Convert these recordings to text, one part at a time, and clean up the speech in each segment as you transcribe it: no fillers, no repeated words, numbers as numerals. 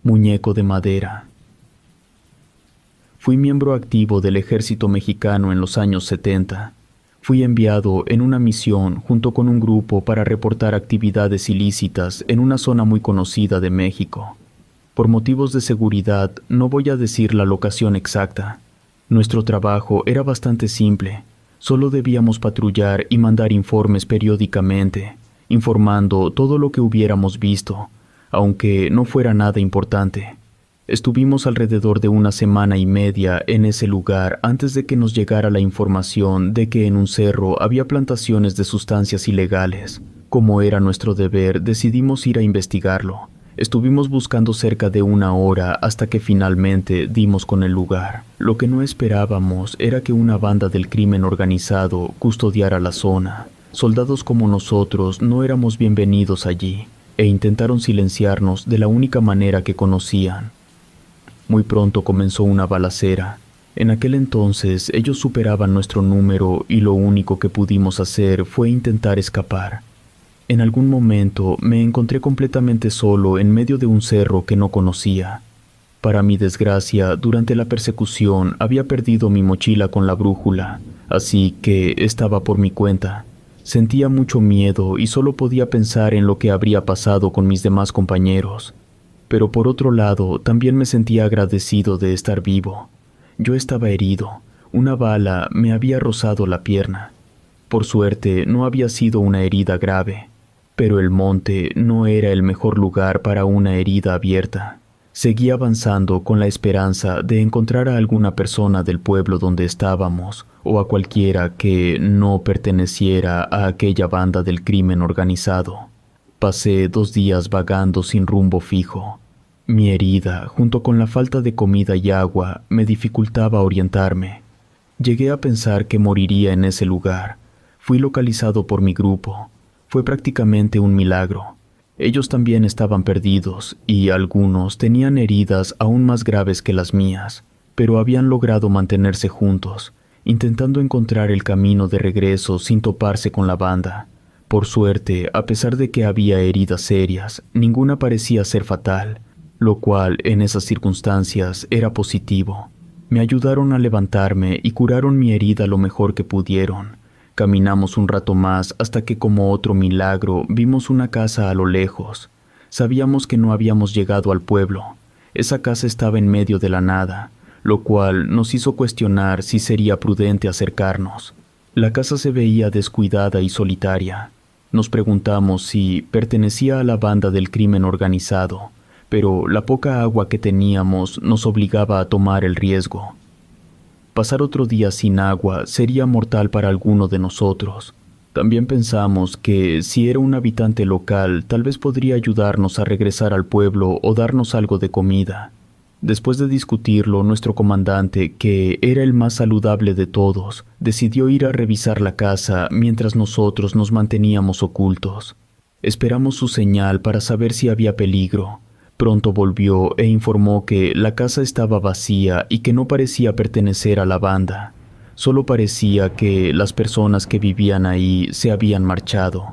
Muñeco de madera. Fui miembro activo del ejército mexicano en los años 70. Fui enviado en una misión junto con un grupo para reportar actividades ilícitas en una zona muy conocida de México. Por motivos de seguridad no voy a decir la locación exacta. Nuestro trabajo era bastante simple. Solo debíamos patrullar y mandar informes periódicamente, informando todo lo que hubiéramos visto, aunque no fuera nada importante. Estuvimos alrededor de 1 semana y media en ese lugar antes de que nos llegara la información de que en un cerro había plantaciones de sustancias ilegales. Como era nuestro deber, decidimos ir a investigarlo. Estuvimos buscando cerca de 1 hora hasta que finalmente dimos con el lugar. Lo que no esperábamos era que una banda del crimen organizado custodiara la zona. Soldados como nosotros no éramos bienvenidos allí, e intentaron silenciarnos de la única manera que conocían. Muy pronto comenzó una balacera. En aquel entonces ellos superaban nuestro número y lo único que pudimos hacer fue intentar escapar. En algún momento me encontré completamente solo en medio de un cerro que no conocía. Para mi desgracia, durante la persecución había perdido mi mochila con la brújula, así que estaba por mi cuenta. Sentía mucho miedo y solo podía pensar en lo que habría pasado con mis demás compañeros. Pero por otro lado, también me sentía agradecido de estar vivo. Yo estaba herido. Una bala me había rozado la pierna. Por suerte, no había sido una herida grave. Pero el monte no era el mejor lugar para una herida abierta. Seguí avanzando con la esperanza de encontrar a alguna persona del pueblo donde estábamos, o a cualquiera que no perteneciera a aquella banda del crimen organizado. Pasé 2 días vagando sin rumbo fijo. Mi herida, junto con la falta de comida y agua, me dificultaba orientarme. Llegué a pensar que moriría en ese lugar. Fui localizado por mi grupo. Fue prácticamente un milagro. Ellos también estaban perdidos y algunos tenían heridas aún más graves que las mías, pero habían logrado mantenerse juntos, intentando encontrar el camino de regreso sin toparse con la banda. Por suerte, a pesar de que había heridas serias, ninguna parecía ser fatal, lo cual en esas circunstancias era positivo. Me ayudaron a levantarme y curaron mi herida lo mejor que pudieron. Caminamos un rato más hasta que, como otro milagro, vimos una casa a lo lejos. Sabíamos que no habíamos llegado al pueblo. Esa casa estaba en medio de la nada, lo cual nos hizo cuestionar si sería prudente acercarnos. La casa se veía descuidada y solitaria. Nos preguntamos si pertenecía a la banda del crimen organizado, pero la poca agua que teníamos nos obligaba a tomar el riesgo. Pasar otro día sin agua sería mortal para alguno de nosotros. También pensamos que si era un habitante local, tal vez podría ayudarnos a regresar al pueblo o darnos algo de comida. Después de discutirlo, nuestro comandante, que era el más saludable de todos, decidió ir a revisar la casa mientras nosotros nos manteníamos ocultos. Esperamos su señal para saber si había peligro. Pronto volvió e informó que la casa estaba vacía y que no parecía pertenecer a la banda. Solo parecía que las personas que vivían ahí se habían marchado.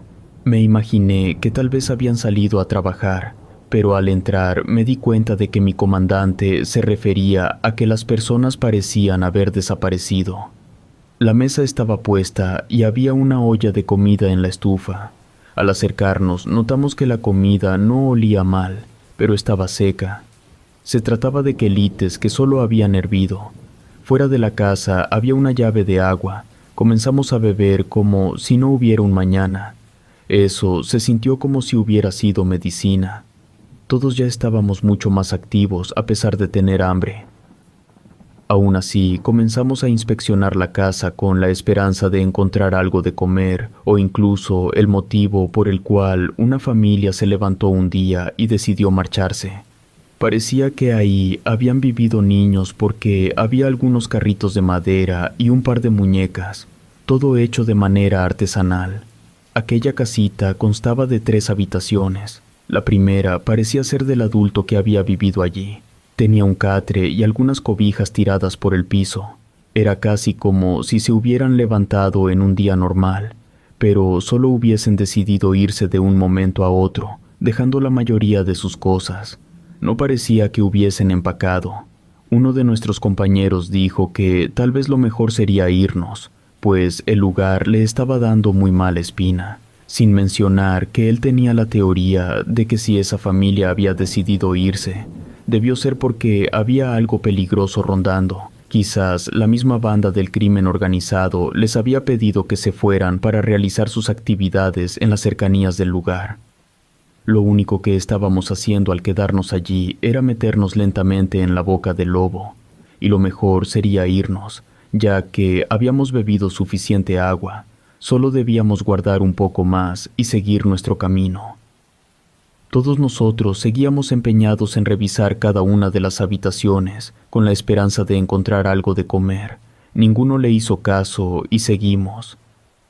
Me imaginé que tal vez habían salido a trabajar, pero al entrar me di cuenta de que mi comandante se refería a que las personas parecían haber desaparecido. La mesa estaba puesta y había una olla de comida en la estufa. Al acercarnos, notamos que la comida no olía mal, pero estaba seca. Se trataba de quelites que solo habían hervido. Fuera de la casa había una llave de agua. Comenzamos a beber como si no hubiera un mañana. Eso se sintió como si hubiera sido medicina. Todos ya estábamos mucho más activos a pesar de tener hambre. Aún así, comenzamos a inspeccionar la casa con la esperanza de encontrar algo de comer o incluso el motivo por el cual una familia se levantó un día y decidió marcharse. Parecía que ahí habían vivido niños porque había algunos carritos de madera y un par de muñecas, todo hecho de manera artesanal. Aquella casita constaba de 3 habitaciones. La primera parecía ser del adulto que había vivido allí. Tenía un catre y algunas cobijas tiradas por el piso. Era casi como si se hubieran levantado en un día normal, pero solo hubiesen decidido irse de un momento a otro, dejando la mayoría de sus cosas. No parecía que hubiesen empacado. Uno de nuestros compañeros dijo que tal vez lo mejor sería irnos, pues el lugar le estaba dando muy mala espina, sin mencionar que él tenía la teoría de que si esa familia había decidido irse, debió ser porque había algo peligroso rondando. Quizás la misma banda del crimen organizado les había pedido que se fueran para realizar sus actividades en las cercanías del lugar. Lo único que estábamos haciendo al quedarnos allí era meternos lentamente en la boca del lobo, y lo mejor sería irnos, ya que habíamos bebido suficiente agua, solo debíamos guardar un poco más y seguir nuestro camino. Todos nosotros seguíamos empeñados en revisar cada una de las habitaciones, con la esperanza de encontrar algo de comer. Ninguno le hizo caso y seguimos.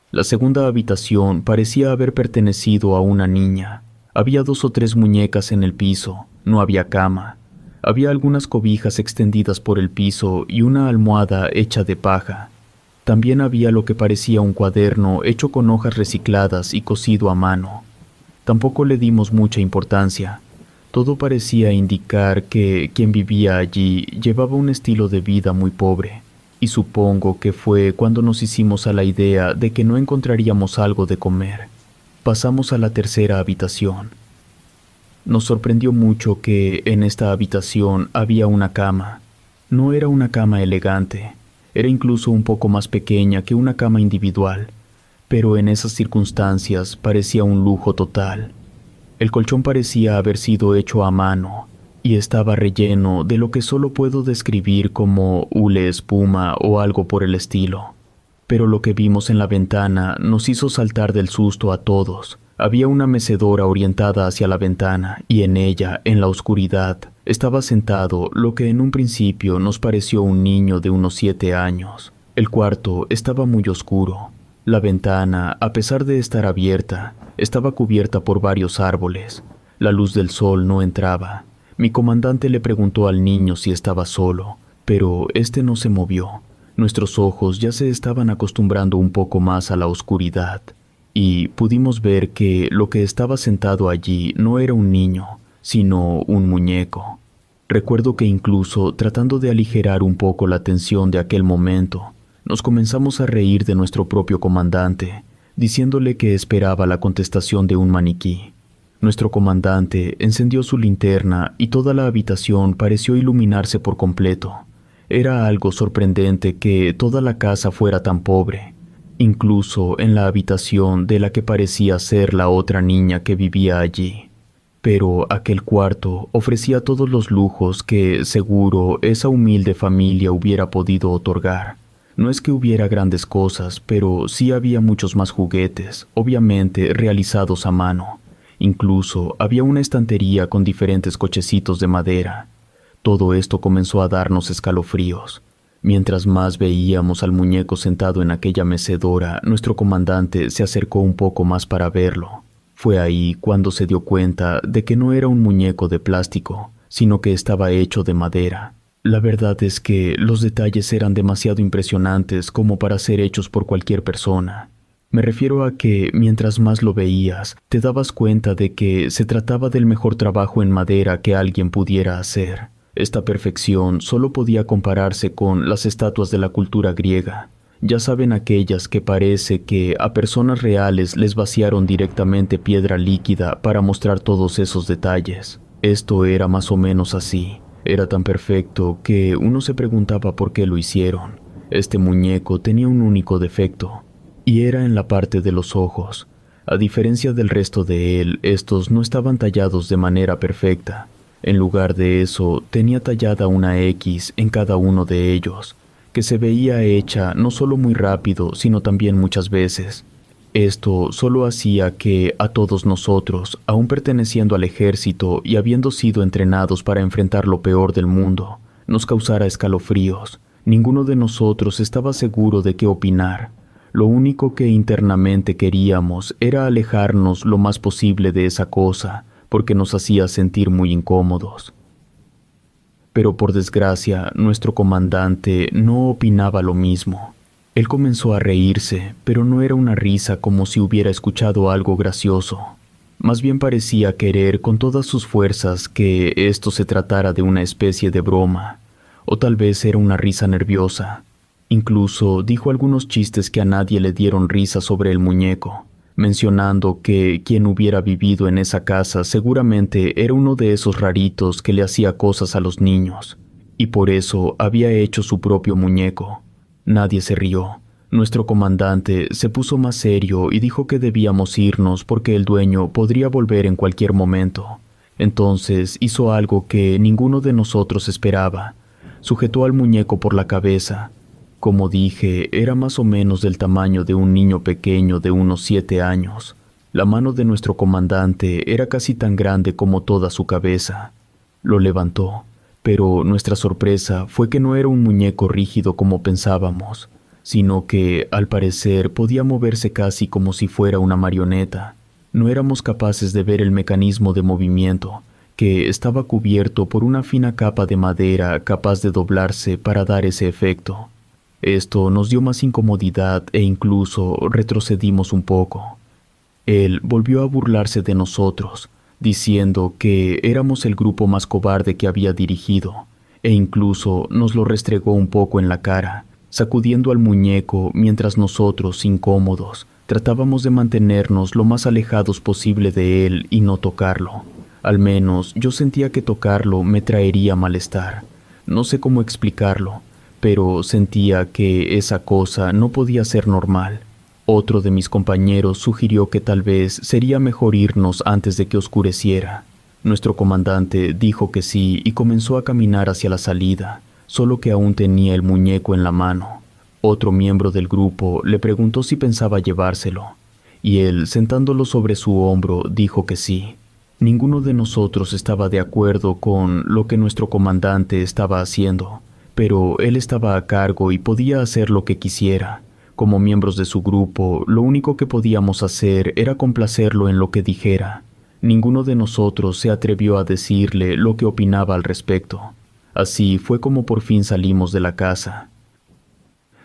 La segunda habitación parecía haber pertenecido a una niña. Había 2 o 3 muñecas en el piso, no había cama. Había algunas cobijas extendidas por el piso y una almohada hecha de paja. También había lo que parecía un cuaderno hecho con hojas recicladas y cosido a mano. Tampoco le dimos mucha importancia. Todo parecía indicar que quien vivía allí llevaba un estilo de vida muy pobre, y supongo que fue cuando nos hicimos a la idea de que no encontraríamos algo de comer. Pasamos a la tercera habitación. Nos sorprendió mucho que en esta habitación había una cama. No era una cama elegante, era incluso un poco más pequeña que una cama individual, pero en esas circunstancias parecía un lujo total. El colchón parecía haber sido hecho a mano y estaba relleno de lo que solo puedo describir como hule espuma o algo por el estilo. Pero lo que vimos en la ventana nos hizo saltar del susto a todos. Había una mecedora orientada hacia la ventana y en ella, en la oscuridad, estaba sentado lo que en un principio nos pareció un niño de unos 7 años. El cuarto estaba muy oscuro. La ventana, a pesar de estar abierta, estaba cubierta por varios árboles. La luz del sol no entraba. Mi comandante le preguntó al niño si estaba solo, pero este no se movió. Nuestros ojos ya se estaban acostumbrando un poco más a la oscuridad, y pudimos ver que lo que estaba sentado allí no era un niño, sino un muñeco. Recuerdo que incluso tratando de aligerar un poco la tensión de aquel momento, nos comenzamos a reír de nuestro propio comandante, diciéndole que esperaba la contestación de un maniquí. Nuestro comandante encendió su linterna y toda la habitación pareció iluminarse por completo. Era algo sorprendente que toda la casa fuera tan pobre, incluso en la habitación de la que parecía ser la otra niña que vivía allí. Pero aquel cuarto ofrecía todos los lujos que, seguro, esa humilde familia hubiera podido otorgar. No es que hubiera grandes cosas, pero sí había muchos más juguetes, obviamente realizados a mano. Incluso había una estantería con diferentes cochecitos de madera. Todo esto comenzó a darnos escalofríos. Mientras más veíamos al muñeco sentado en aquella mecedora, nuestro comandante se acercó un poco más para verlo. Fue ahí cuando se dio cuenta de que no era un muñeco de plástico, sino que estaba hecho de madera. La verdad es que los detalles eran demasiado impresionantes como para ser hechos por cualquier persona. Me refiero a que, mientras más lo veías, te dabas cuenta de que se trataba del mejor trabajo en madera que alguien pudiera hacer. Esta perfección solo podía compararse con las estatuas de la cultura griega. Ya saben, aquellas que parece que a personas reales les vaciaron directamente piedra líquida para mostrar todos esos detalles. Esto era más o menos así. Era tan perfecto que uno se preguntaba por qué lo hicieron. Este muñeco tenía un único defecto, y era en la parte de los ojos. A diferencia del resto de él, estos no estaban tallados de manera perfecta. En lugar de eso, tenía tallada una X en cada uno de ellos, que se veía hecha no solo muy rápido, sino también muchas veces. Esto solo hacía que a todos nosotros, aún perteneciendo al ejército y habiendo sido entrenados para enfrentar lo peor del mundo, nos causara escalofríos. Ninguno de nosotros estaba seguro de qué opinar. Lo único que internamente queríamos era alejarnos lo más posible de esa cosa, porque nos hacía sentir muy incómodos. Pero por desgracia, nuestro comandante no opinaba lo mismo. Él comenzó a reírse, pero no era una risa como si hubiera escuchado algo gracioso. Más bien parecía querer con todas sus fuerzas que esto se tratara de una especie de broma, o tal vez era una risa nerviosa. Incluso dijo algunos chistes que a nadie le dieron risa sobre el muñeco, mencionando que quien hubiera vivido en esa casa seguramente era uno de esos raritos que le hacía cosas a los niños, y por eso había hecho su propio muñeco. Nadie se rió. Nuestro comandante se puso más serio y dijo que debíamos irnos porque el dueño podría volver en cualquier momento. Entonces hizo algo que ninguno de nosotros esperaba. Sujetó al muñeco por la cabeza. Como dije, era más o menos del tamaño de un niño pequeño de unos 7 años. La mano de nuestro comandante era casi tan grande como toda su cabeza. Lo levantó, pero nuestra sorpresa fue que no era un muñeco rígido como pensábamos, sino que, al parecer, podía moverse casi como si fuera una marioneta. No éramos capaces de ver el mecanismo de movimiento, que estaba cubierto por una fina capa de madera capaz de doblarse para dar ese efecto. Esto nos dio más incomodidad e incluso retrocedimos un poco. Él volvió a burlarse de nosotros, diciendo que éramos el grupo más cobarde que había dirigido, e incluso nos lo restregó un poco en la cara, sacudiendo al muñeco mientras nosotros, incómodos, tratábamos de mantenernos lo más alejados posible de él y no tocarlo. Al menos yo sentía que tocarlo me traería malestar. No sé cómo explicarlo, pero sentía que esa cosa no podía ser normal. Otro de mis compañeros sugirió que tal vez sería mejor irnos antes de que oscureciera. Nuestro comandante dijo que sí y comenzó a caminar hacia la salida, solo que aún tenía el muñeco en la mano. Otro miembro del grupo le preguntó si pensaba llevárselo, y él, sentándolo sobre su hombro, dijo que sí. Ninguno de nosotros estaba de acuerdo con lo que nuestro comandante estaba haciendo, pero él estaba a cargo y podía hacer lo que quisiera. Como miembros de su grupo, lo único que podíamos hacer era complacerlo en lo que dijera. Ninguno de nosotros se atrevió a decirle lo que opinaba al respecto. Así fue como por fin salimos de la casa.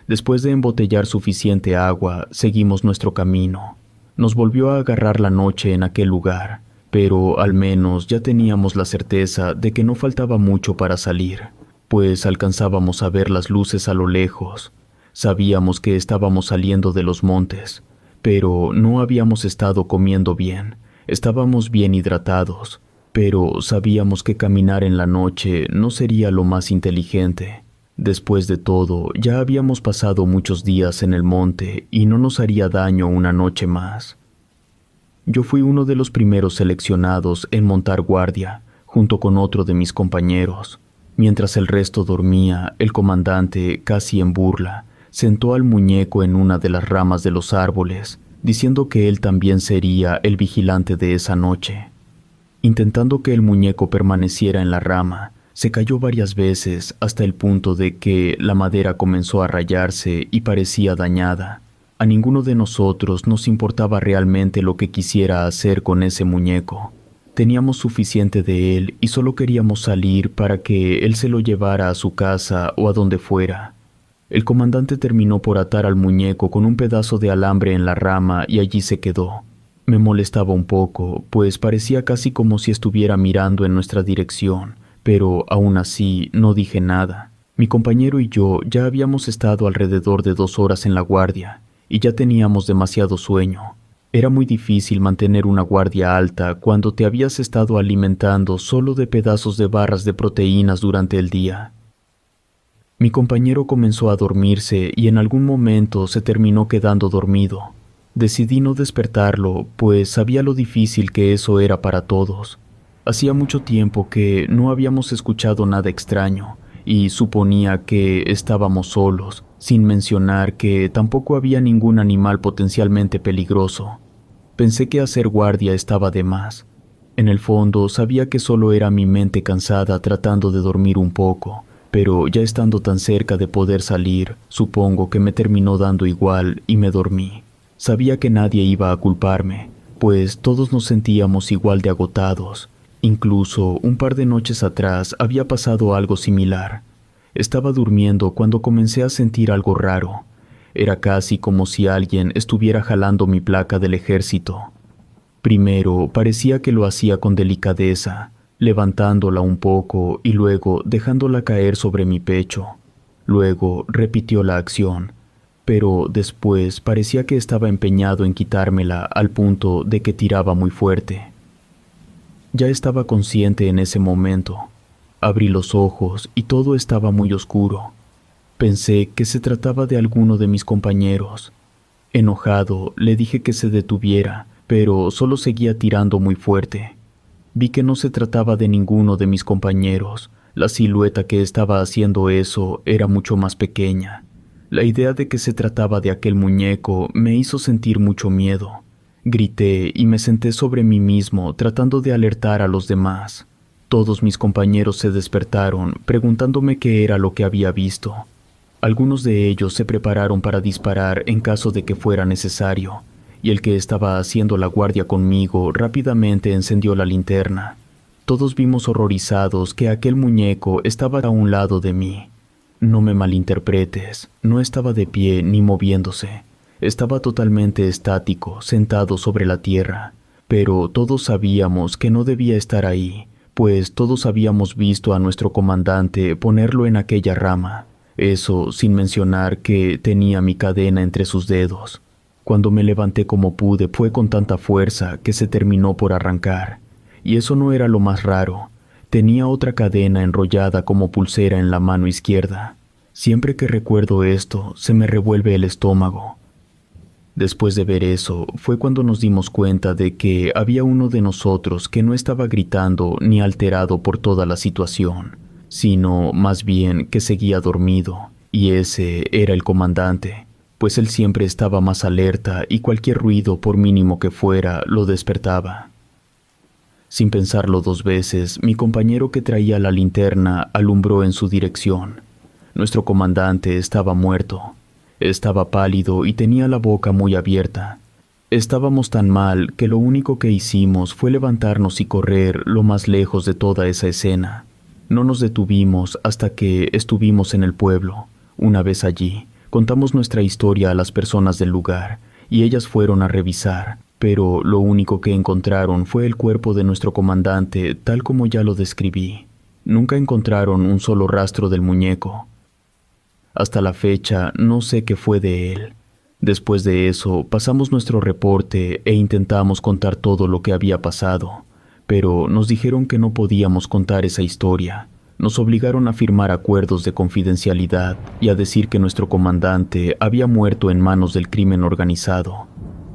Después de embotellar suficiente agua, seguimos nuestro camino. Nos volvió a agarrar la noche en aquel lugar, pero al menos ya teníamos la certeza de que no faltaba mucho para salir, pues alcanzábamos a ver las luces a lo lejos. Sabíamos que estábamos saliendo de los montes, pero no habíamos estado comiendo bien. Estábamos bien hidratados, pero sabíamos que caminar en la noche no sería lo más inteligente. Después de todo, ya habíamos pasado muchos días en el monte y no nos haría daño una noche más. Yo fui uno de los primeros seleccionados en montar guardia, junto con otro de mis compañeros. Mientras el resto dormía, el comandante, casi en burla, sentó al muñeco en una de las ramas de los árboles, diciendo que él también sería el vigilante de esa noche. Intentando que el muñeco permaneciera en la rama, se cayó varias veces hasta el punto de que la madera comenzó a rayarse y parecía dañada. A ninguno de nosotros nos importaba realmente lo que quisiera hacer con ese muñeco. Teníamos suficiente de él y solo queríamos salir para que él se lo llevara a su casa o a donde fuera. El comandante terminó por atar al muñeco con un pedazo de alambre en la rama y allí se quedó. Me molestaba un poco, pues parecía casi como si estuviera mirando en nuestra dirección, pero aún así no dije nada. Mi compañero y yo ya habíamos estado alrededor de 2 horas en la guardia y ya teníamos demasiado sueño. Era muy difícil mantener una guardia alta cuando te habías estado alimentando solo de pedazos de barras de proteínas durante el día. Mi compañero comenzó a dormirse y en algún momento se terminó quedando dormido. Decidí no despertarlo, pues sabía lo difícil que eso era para todos. Hacía mucho tiempo que no habíamos escuchado nada extraño y suponía que estábamos solos, sin mencionar que tampoco había ningún animal potencialmente peligroso. Pensé que hacer guardia estaba de más. En el fondo sabía que solo era mi mente cansada tratando de dormir un poco, pero ya estando tan cerca de poder salir, supongo que me terminó dando igual y me dormí. Sabía que nadie iba a culparme, pues todos nos sentíamos igual de agotados. Incluso un par de noches atrás había pasado algo similar. Estaba durmiendo cuando comencé a sentir algo raro. Era casi como si alguien estuviera jalando mi placa del ejército. Primero parecía que lo hacía con delicadeza, levantándola un poco y luego dejándola caer sobre mi pecho. Luego repitió la acción, pero después parecía que estaba empeñado en quitármela al punto de que tiraba muy fuerte. Ya estaba consciente en ese momento. Abrí los ojos y todo estaba muy oscuro. Pensé que se trataba de alguno de mis compañeros. Enojado, le dije que se detuviera, pero solo seguía tirando muy fuerte. Vi que no se trataba de ninguno de mis compañeros. La silueta que estaba haciendo eso era mucho más pequeña. La idea de que se trataba de aquel muñeco me hizo sentir mucho miedo. Grité y me senté sobre mí mismo tratando de alertar a los demás. Todos mis compañeros se despertaron preguntándome qué era lo que había visto. Algunos de ellos se prepararon para disparar en caso de que fuera necesario, y el que estaba haciendo la guardia conmigo rápidamente encendió la linterna. Todos vimos horrorizados que aquel muñeco estaba a un lado de mí. No me malinterpretes, no estaba de pie ni moviéndose. Estaba totalmente estático, sentado sobre la tierra, pero todos sabíamos que no debía estar ahí, pues todos habíamos visto a nuestro comandante ponerlo en aquella rama. Eso sin mencionar que tenía mi cadena entre sus dedos. Cuando me levanté como pude fue con tanta fuerza que se terminó por arrancar. Y eso no era lo más raro. Tenía otra cadena enrollada como pulsera en la mano izquierda. Siempre que recuerdo esto, se me revuelve el estómago. Después de ver eso, fue cuando nos dimos cuenta de que había uno de nosotros que no estaba gritando ni alterado por toda la situación, sino más bien que seguía dormido, y ese era el comandante, pues él siempre estaba más alerta y cualquier ruido, por mínimo que fuera, lo despertaba. Sin pensarlo dos veces, mi compañero que traía la linterna alumbró en su dirección. Nuestro comandante estaba muerto. Estaba pálido y tenía la boca muy abierta. Estábamos tan mal que lo único que hicimos fue levantarnos y correr lo más lejos de toda esa escena. No nos detuvimos hasta que estuvimos en el pueblo. Una vez allí, contamos nuestra historia a las personas del lugar y ellas fueron a revisar, pero lo único que encontraron fue el cuerpo de nuestro comandante tal como ya lo describí. Nunca encontraron un solo rastro del muñeco. Hasta la fecha no sé qué fue de él. Después de eso pasamos nuestro reporte e intentamos contar todo lo que había pasado, pero nos dijeron que no podíamos contar esa historia. Nos obligaron a firmar acuerdos de confidencialidad y a decir que nuestro comandante había muerto en manos del crimen organizado.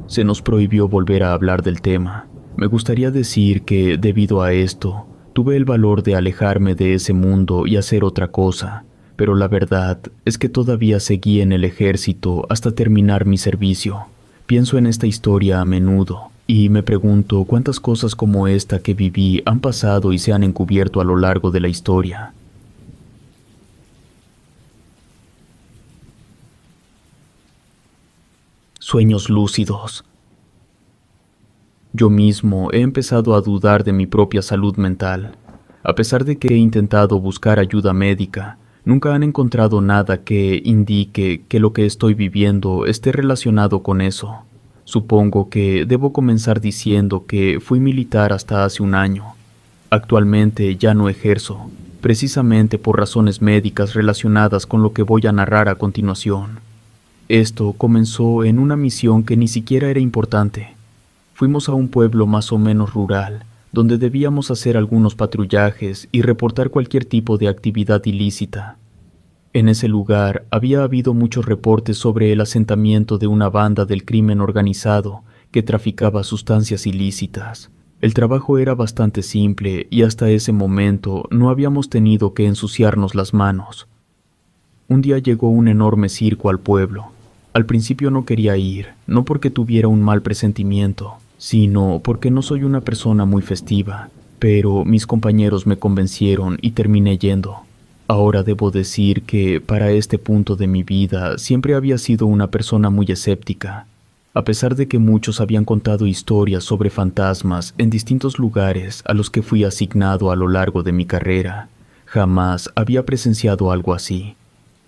Se nos prohibió volver a hablar del tema. Me gustaría decir que, debido a esto, tuve el valor de alejarme de ese mundo y hacer otra cosa, pero la verdad es que todavía seguí en el ejército hasta terminar mi servicio. Pienso en esta historia a menudo y me pregunto cuántas cosas como esta que viví han pasado y se han encubierto a lo largo de la historia. Sueños lúcidos. Yo mismo he empezado a dudar de mi propia salud mental. A pesar de que he intentado buscar ayuda médica, nunca han encontrado nada que indique que lo que estoy viviendo esté relacionado con eso. Supongo que debo comenzar diciendo que fui militar hasta hace un año. Actualmente ya no ejerzo, precisamente por razones médicas relacionadas con lo que voy a narrar a continuación. Esto comenzó en una misión que ni siquiera era importante. Fuimos a un pueblo más o menos rural, donde debíamos hacer algunos patrullajes y reportar cualquier tipo de actividad ilícita. En ese lugar había habido muchos reportes sobre el asentamiento de una banda del crimen organizado que traficaba sustancias ilícitas. El trabajo era bastante simple y hasta ese momento no habíamos tenido que ensuciarnos las manos. Un día llegó un enorme circo al pueblo. Al principio no quería ir, no porque tuviera un mal presentimiento, sino porque no soy una persona muy festiva, pero mis compañeros me convencieron y terminé yendo. Ahora debo decir que para este punto de mi vida siempre había sido una persona muy escéptica. A pesar de que muchos habían contado historias sobre fantasmas en distintos lugares a los que fui asignado a lo largo de mi carrera, jamás había presenciado algo así.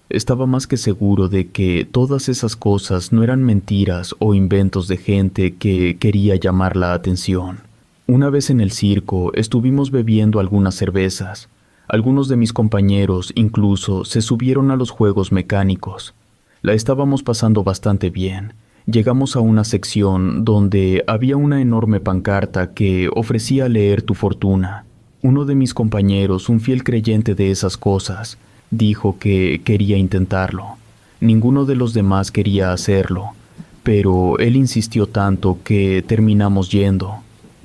Estaba más que seguro de que todas esas cosas no eran mentiras o inventos de gente que quería llamar la atención. Una vez en el circo estuvimos bebiendo algunas cervezas. Algunos de mis compañeros incluso se subieron a los juegos mecánicos. La estábamos pasando bastante bien. Llegamos a una sección donde había una enorme pancarta que ofrecía leer tu fortuna. Uno de mis compañeros, un fiel creyente de esas cosas, dijo que quería intentarlo. Ninguno de los demás quería hacerlo, pero él insistió tanto que terminamos yendo.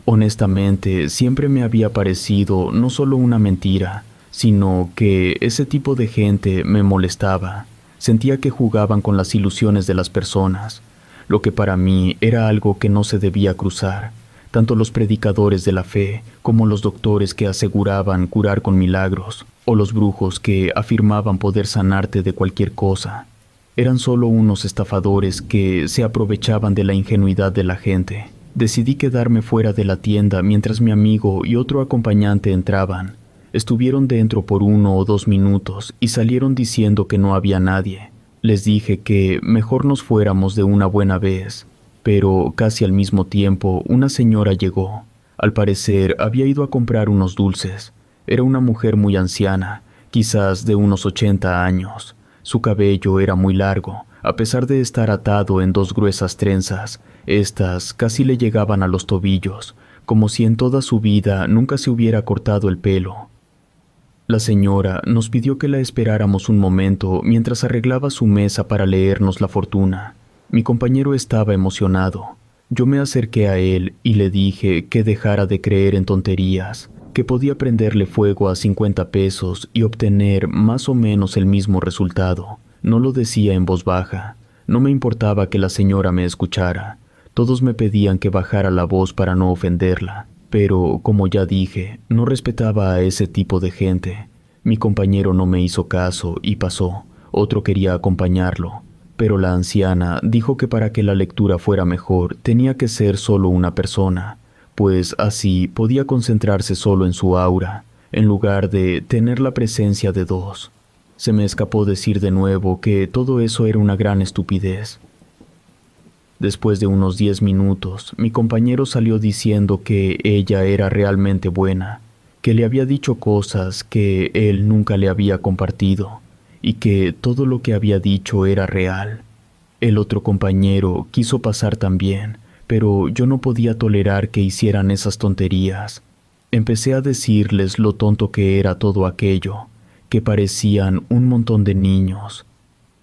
Honestamente, siempre me había parecido no solo una mentira, sino que ese tipo de gente me molestaba. Sentía que jugaban con las ilusiones de las personas, lo que para mí era algo que no se debía cruzar. Tanto los predicadores de la fe como los doctores que aseguraban curar con milagros, o los brujos que afirmaban poder sanarte de cualquier cosa, eran solo unos estafadores que se aprovechaban de la ingenuidad de la gente. Decidí quedarme fuera de la tienda mientras mi amigo y otro acompañante entraban. Estuvieron dentro por 1 o 2 minutos y salieron diciendo que no había nadie. Les dije que mejor nos fuéramos de una buena vez, pero casi al mismo tiempo una señora llegó. Al parecer había ido a comprar unos dulces. Era una mujer muy anciana, quizás de unos 80 años. Su cabello era muy largo, a pesar de estar atado en 2 gruesas trenzas. Estas casi le llegaban a los tobillos, como si en toda su vida nunca se hubiera cortado el pelo. La señora nos pidió que la esperáramos un momento mientras arreglaba su mesa para leernos la fortuna. Mi compañero estaba emocionado. Yo me acerqué a él y le dije que dejara de creer en tonterías, que podía prenderle fuego a 50 pesos y obtener más o menos el mismo resultado. No lo decía en voz baja. No me importaba que la señora me escuchara. Todos me pedían que bajara la voz para no ofenderla. Pero, como ya dije, no respetaba a ese tipo de gente. Mi compañero no me hizo caso y pasó. Otro quería acompañarlo, pero la anciana dijo que para que la lectura fuera mejor tenía que ser solo una persona, pues así podía concentrarse solo en su aura, en lugar de tener la presencia de 2. Se me escapó decir de nuevo que todo eso era una gran estupidez. Después de unos 10 minutos, mi compañero salió diciendo que ella era realmente buena, que le había dicho cosas que él nunca le había compartido, y que todo lo que había dicho era real. El otro compañero quiso pasar también, pero yo no podía tolerar que hicieran esas tonterías. Empecé a decirles lo tonto que era todo aquello, que parecían un montón de niños.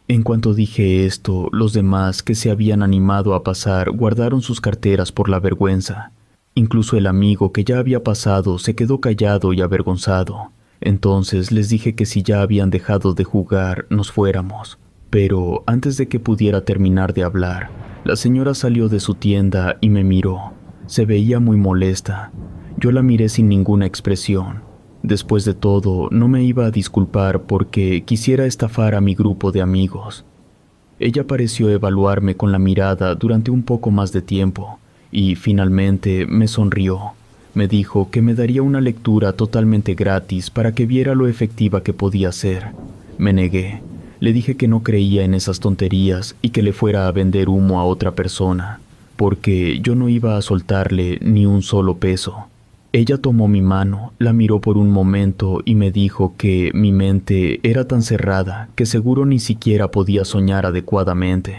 En cuanto dije esto, los demás que se habían animado a pasar guardaron sus carteras por la vergüenza. Incluso el amigo que ya había pasado se quedó callado y avergonzado. Entonces les dije que si ya habían dejado de jugar, nos fuéramos. Pero antes de que pudiera terminar de hablar, la señora salió de su tienda y me miró. Se veía muy molesta. Yo la miré sin ninguna expresión. Después de todo, no me iba a disculpar porque quisiera estafar a mi grupo de amigos. Ella pareció evaluarme con la mirada durante un poco más de tiempo y finalmente me sonrió. Me dijo que me daría una lectura totalmente gratis para que viera lo efectiva que podía ser. Me negué. Le dije que no creía en esas tonterías y que le fuera a vender humo a otra persona, porque yo no iba a soltarle ni un solo peso. Ella tomó mi mano, la miró por un momento y me dijo que mi mente era tan cerrada que seguro ni siquiera podía soñar adecuadamente.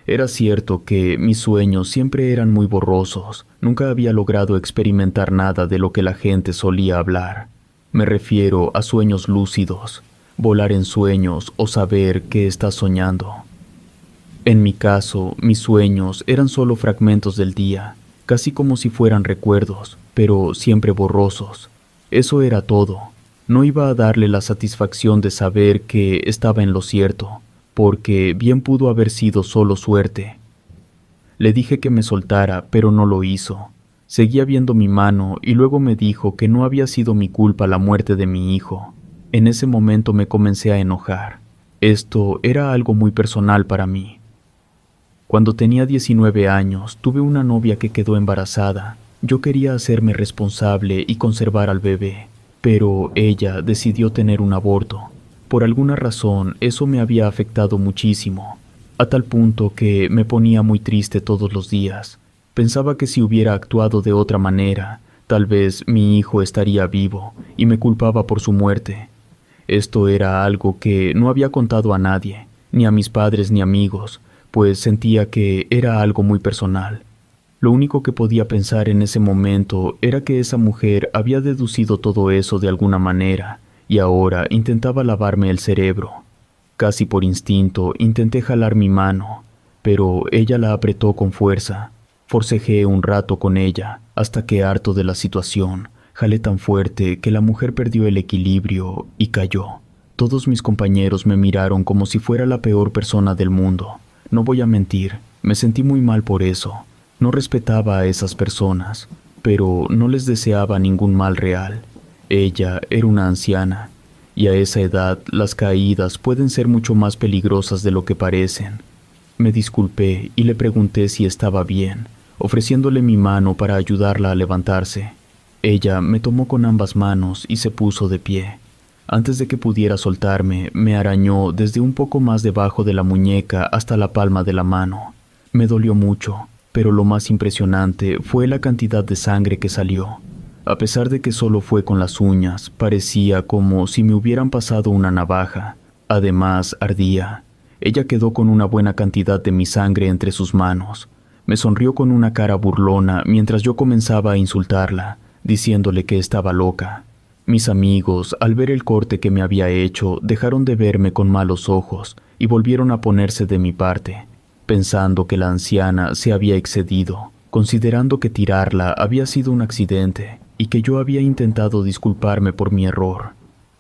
Era cierto que mis sueños siempre eran muy borrosos. Nunca había logrado experimentar nada de lo que la gente solía hablar. Me refiero a sueños lúcidos, volar en sueños o saber que estás soñando. En mi caso, mis sueños eran solo fragmentos del día, casi como si fueran recuerdos, pero siempre borrosos. Eso era todo. No iba a darle la satisfacción de saber que estaba en lo cierto, porque bien pudo haber sido solo suerte. Le dije que me soltara, pero no lo hizo. Seguía viendo mi mano y luego me dijo que no había sido mi culpa la muerte de mi hijo. En ese momento me comencé a enojar. Esto era algo muy personal para mí. Cuando tenía 19 años, tuve una novia que quedó embarazada. Yo quería hacerme responsable y conservar al bebé, pero ella decidió tener un aborto. Por alguna razón, eso me había afectado muchísimo, a tal punto que me ponía muy triste todos los días. Pensaba que si hubiera actuado de otra manera, tal vez mi hijo estaría vivo, y me culpaba por su muerte. Esto era algo que no había contado a nadie, ni a mis padres ni amigos, pues sentía que era algo muy personal. Lo único que podía pensar en ese momento era que esa mujer había deducido todo eso de alguna manera, y ahora intentaba lavarme el cerebro. Casi por instinto intenté jalar mi mano, pero ella la apretó con fuerza. Forcejeé un rato con ella, hasta que harto de la situación, jalé tan fuerte que la mujer perdió el equilibrio y cayó. Todos mis compañeros me miraron como si fuera la peor persona del mundo. No voy a mentir, me sentí muy mal por eso. No respetaba a esas personas, pero no les deseaba ningún mal real. Ella era una anciana, y a esa edad las caídas pueden ser mucho más peligrosas de lo que parecen. Me disculpé y le pregunté si estaba bien, ofreciéndole mi mano para ayudarla a levantarse. Ella me tomó con ambas manos y se puso de pie. Antes de que pudiera soltarme, me arañó desde un poco más debajo de la muñeca hasta la palma de la mano. Me dolió mucho, pero lo más impresionante fue la cantidad de sangre que salió. A pesar de que solo fue con las uñas, parecía como si me hubieran pasado una navaja. Además, ardía. Ella quedó con una buena cantidad de mi sangre entre sus manos. Me sonrió con una cara burlona mientras yo comenzaba a insultarla, diciéndole que estaba loca. Mis amigos, al ver el corte que me había hecho, dejaron de verme con malos ojos y volvieron a ponerse de mi parte, pensando que la anciana se había excedido, considerando que tirarla había sido un accidente y que yo había intentado disculparme por mi error.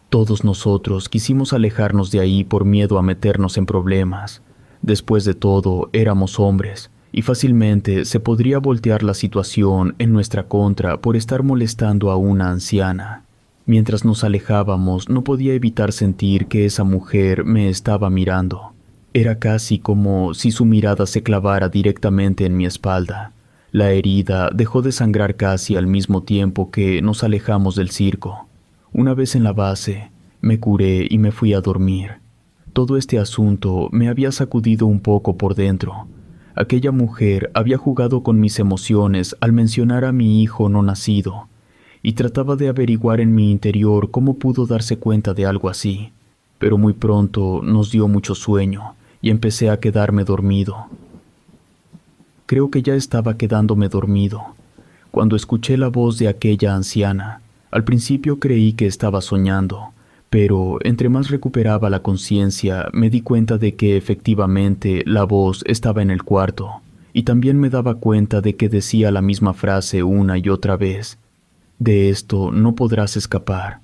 Todos nosotros quisimos alejarnos de ahí por miedo a meternos en problemas. Después de todo, éramos hombres, y fácilmente se podría voltear la situación en nuestra contra por estar molestando a una anciana. Mientras nos alejábamos, no podía evitar sentir que esa mujer me estaba mirando. Era casi como si su mirada se clavara directamente en mi espalda. La herida dejó de sangrar casi al mismo tiempo que nos alejamos del circo. Una vez en la base, me curé y me fui a dormir. Todo este asunto me había sacudido un poco por dentro. Aquella mujer había jugado con mis emociones al mencionar a mi hijo no nacido, y trataba de averiguar en mi interior cómo pudo darse cuenta de algo así. Pero muy pronto nos dio mucho sueño y empecé a quedarme dormido. Creo que ya estaba quedándome dormido cuando escuché la voz de aquella anciana. Al principio creí que estaba soñando, pero entre más recuperaba la conciencia me di cuenta de que efectivamente la voz estaba en el cuarto, y también me daba cuenta de que decía la misma frase una y otra vez: «De esto no podrás escapar».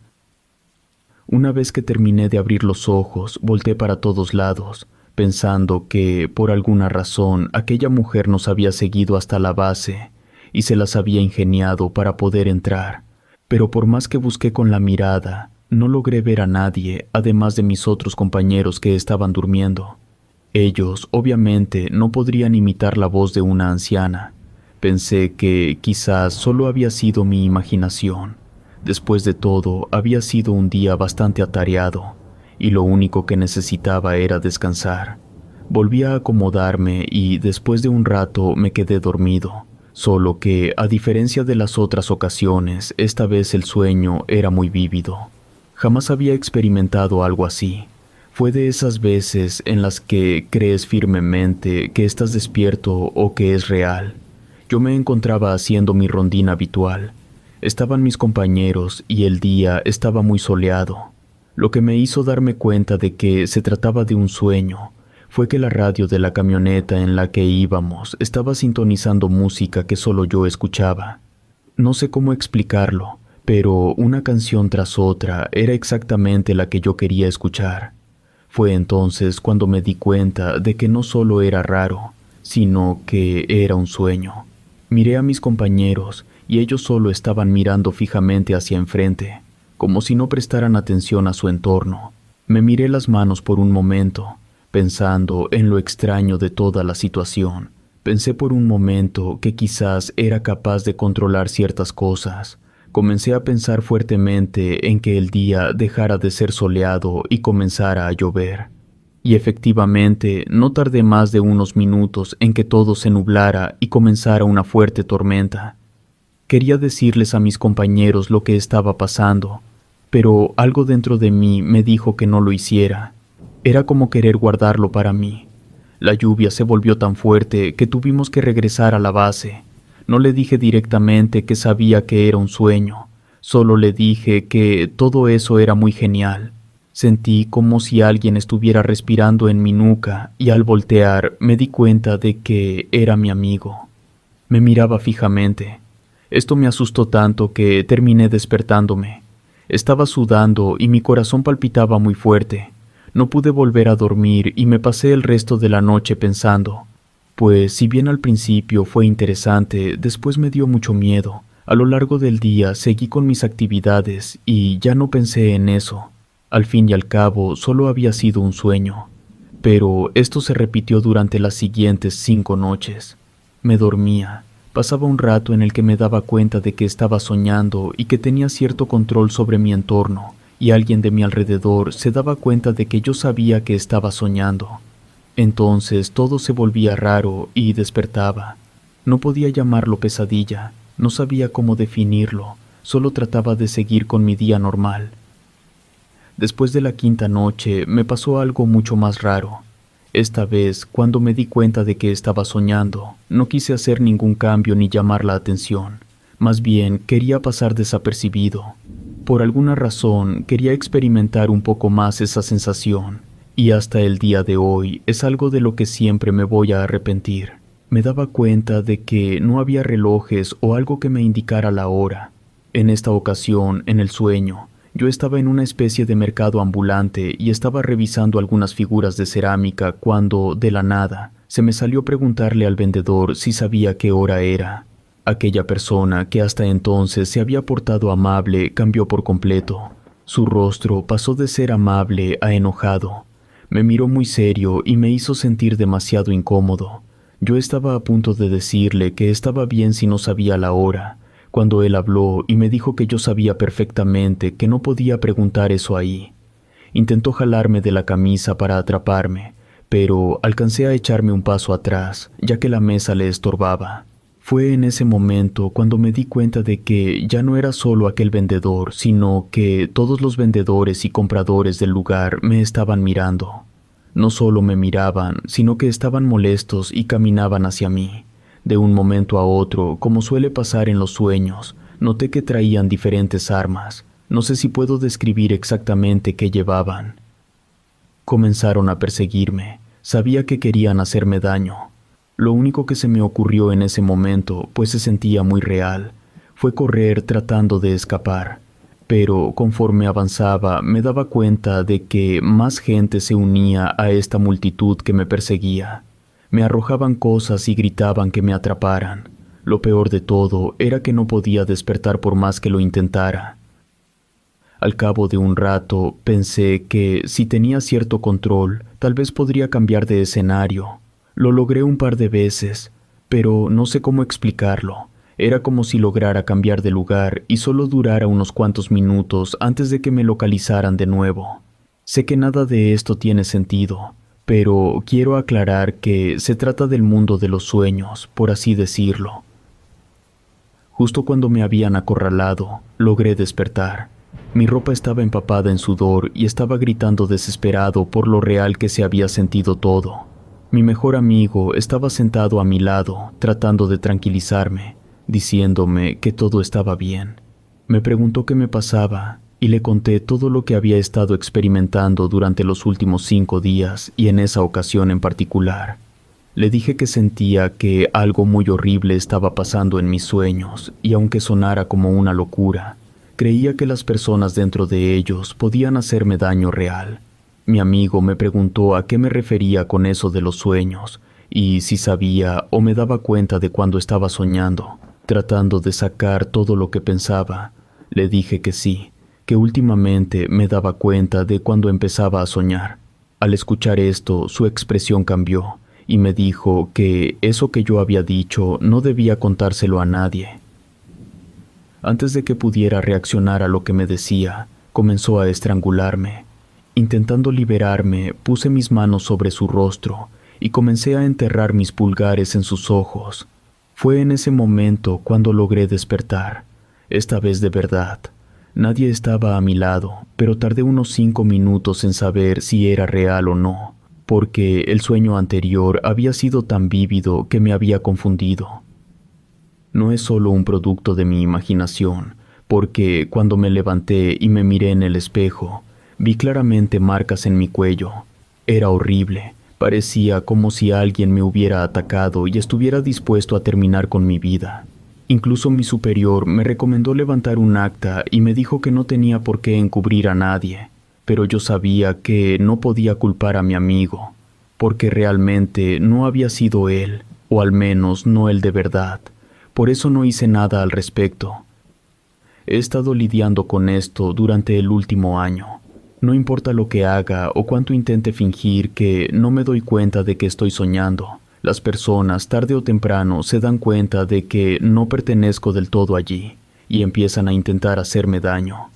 Una vez que terminé de abrir los ojos, volteé para todos lados, pensando que, por alguna razón, aquella mujer nos había seguido hasta la base y se las había ingeniado para poder entrar. Pero por más que busqué con la mirada, no logré ver a nadie, además de mis otros compañeros que estaban durmiendo. Ellos, obviamente, no podrían imitar la voz de una anciana. Pensé que quizás solo había sido mi imaginación. Después de todo, había sido un día bastante atareado, y lo único que necesitaba era descansar. Volví a acomodarme y después de un rato me quedé dormido. Solo que, a diferencia de las otras ocasiones, esta vez el sueño era muy vívido. Jamás había experimentado algo así. Fue de esas veces en las que crees firmemente que estás despierto o que es real. Yo me encontraba haciendo mi rondín habitual. Estaban mis compañeros y el día estaba muy soleado. Lo que me hizo darme cuenta de que se trataba de un sueño fue que la radio de la camioneta en la que íbamos estaba sintonizando música que solo yo escuchaba. No sé cómo explicarlo, pero una canción tras otra era exactamente la que yo quería escuchar. Fue entonces cuando me di cuenta de que no solo era raro, sino que era un sueño. Miré a mis compañeros y ellos solo estaban mirando fijamente hacia enfrente, como si no prestaran atención a su entorno. Me miré las manos por un momento, pensando en lo extraño de toda la situación. Pensé por un momento que quizás era capaz de controlar ciertas cosas, Comencé a pensar fuertemente en que el día dejara de ser soleado y comenzara a llover. Y efectivamente, no tardé más de unos minutos en que todo se nublara y comenzara una fuerte tormenta. Quería decirles a mis compañeros lo que estaba pasando, pero algo dentro de mí me dijo que no lo hiciera. Era como querer guardarlo para mí. La lluvia se volvió tan fuerte que tuvimos que regresar a la base. No le dije directamente que sabía que era un sueño, solo le dije que todo eso era muy genial. Sentí como si alguien estuviera respirando en mi nuca y al voltear me di cuenta de que era mi amigo. Me miraba fijamente. Esto me asustó tanto que terminé despertándome. Estaba sudando y mi corazón palpitaba muy fuerte. No pude volver a dormir y me pasé el resto de la noche pensando. Pues si bien al principio fue interesante, después me dio mucho miedo. A lo largo del día seguí con mis actividades y ya no pensé en eso. Al fin y al cabo, solo había sido un sueño. Pero esto se repitió durante las siguientes 5 noches. Me dormía. Pasaba un rato en el que me daba cuenta de que estaba soñando y que tenía cierto control sobre mi entorno, y alguien de mi alrededor se daba cuenta de que yo sabía que estaba soñando. Entonces todo se volvía raro y despertaba. No podía llamarlo pesadilla, no sabía cómo definirlo, solo trataba de seguir con mi día normal. Después de la 5ª noche me pasó algo mucho más raro. Esta vez, cuando me di cuenta de que estaba soñando, no quise hacer ningún cambio ni llamar la atención. Más bien, quería pasar desapercibido. Por alguna razón, quería experimentar un poco más esa sensación. Y hasta el día de hoy es algo de lo que siempre me voy a arrepentir. Me daba cuenta de que no había relojes o algo que me indicara la hora. En esta ocasión, en el sueño, yo estaba en una especie de mercado ambulante y estaba revisando algunas figuras de cerámica cuando, de la nada, se me salió preguntarle al vendedor si sabía qué hora era. Aquella persona que hasta entonces se había portado amable cambió por completo. Su rostro pasó de ser amable a enojado. Me miró muy serio y me hizo sentir demasiado incómodo. Yo estaba a punto de decirle que estaba bien si no sabía la hora, cuando él habló y me dijo que yo sabía perfectamente que no podía preguntar eso ahí. Intentó jalarme de la camisa para atraparme, pero alcancé a echarme un paso atrás, ya que la mesa le estorbaba. Fue en ese momento cuando me di cuenta de que ya no era solo aquel vendedor, sino que todos los vendedores y compradores del lugar me estaban mirando. No solo me miraban, sino que estaban molestos y caminaban hacia mí. De un momento a otro, como suele pasar en los sueños, noté que traían diferentes armas. No sé si puedo describir exactamente qué llevaban. Comenzaron a perseguirme. Sabía que querían hacerme daño. Lo único que se me ocurrió en ese momento, pues se sentía muy real, fue correr tratando de escapar. Pero conforme avanzaba, me daba cuenta de que más gente se unía a esta multitud que me perseguía. Me arrojaban cosas y gritaban que me atraparan. Lo peor de todo era que no podía despertar por más que lo intentara. Al cabo de un rato pensé que si tenía cierto control, tal vez podría cambiar de escenario. Lo logré un par de veces, pero no sé cómo explicarlo. Era como si lograra cambiar de lugar y solo durara unos cuantos minutos antes de que me localizaran de nuevo. Sé que nada de esto tiene sentido, pero quiero aclarar que se trata del mundo de los sueños, por así decirlo. Justo cuando me habían acorralado, logré despertar. Mi ropa estaba empapada en sudor y estaba gritando desesperado por lo real que se había sentido todo. Mi mejor amigo estaba sentado a mi lado, tratando de tranquilizarme, diciéndome que todo estaba bien. Me preguntó qué me pasaba y le conté todo lo que había estado experimentando durante los últimos 5 días y en esa ocasión en particular. Le dije que sentía que algo muy horrible estaba pasando en mis sueños y aunque sonara como una locura, creía que las personas dentro de ellos podían hacerme daño real. Mi amigo me preguntó a qué me refería con eso de los sueños y si sabía o me daba cuenta de cuando estaba soñando. Tratando de sacar todo lo que pensaba, le dije que sí, que últimamente me daba cuenta de cuando empezaba a soñar. Al escuchar esto, su expresión cambió y me dijo que eso que yo había dicho no debía contárselo a nadie. Antes de que pudiera reaccionar a lo que me decía, comenzó a estrangularme. Intentando liberarme, puse mis manos sobre su rostro y comencé a enterrar mis pulgares en sus ojos. Fue en ese momento cuando logré despertar, esta vez de verdad. Nadie estaba a mi lado, pero tardé unos 5 minutos en saber si era real o no, porque el sueño anterior había sido tan vívido que me había confundido. No es solo un producto de mi imaginación, porque cuando me levanté y me miré en el espejo, vi claramente marcas en mi cuello. Era horrible, parecía como si alguien me hubiera atacado y estuviera dispuesto a terminar con mi vida. Incluso mi superior me recomendó levantar un acta y me dijo que no tenía por qué encubrir a nadie, pero yo sabía que no podía culpar a mi amigo, porque realmente no había sido él, o al menos no el de verdad. Por eso no hice nada al respecto. He estado lidiando con esto durante el último año. No importa lo que haga o cuánto intente fingir que no me doy cuenta de que estoy soñando, las personas tarde o temprano se dan cuenta de que no pertenezco del todo allí y empiezan a intentar hacerme daño.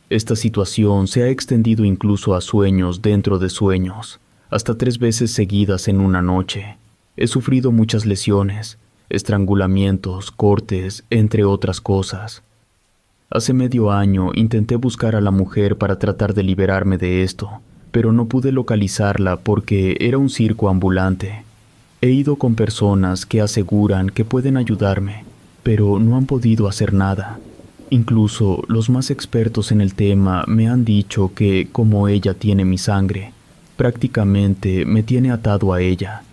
Esta situación se ha extendido incluso a sueños dentro de sueños, hasta 3 veces seguidas en una noche. He sufrido muchas lesiones, estrangulamientos, cortes, entre otras cosas. Hace medio año intenté buscar a la mujer para tratar de liberarme de esto, pero no pude localizarla porque era un circo ambulante. He ido con personas que aseguran que pueden ayudarme, pero no han podido hacer nada. Incluso los más expertos en el tema me han dicho que, como ella tiene mi sangre, prácticamente me tiene atado a ella.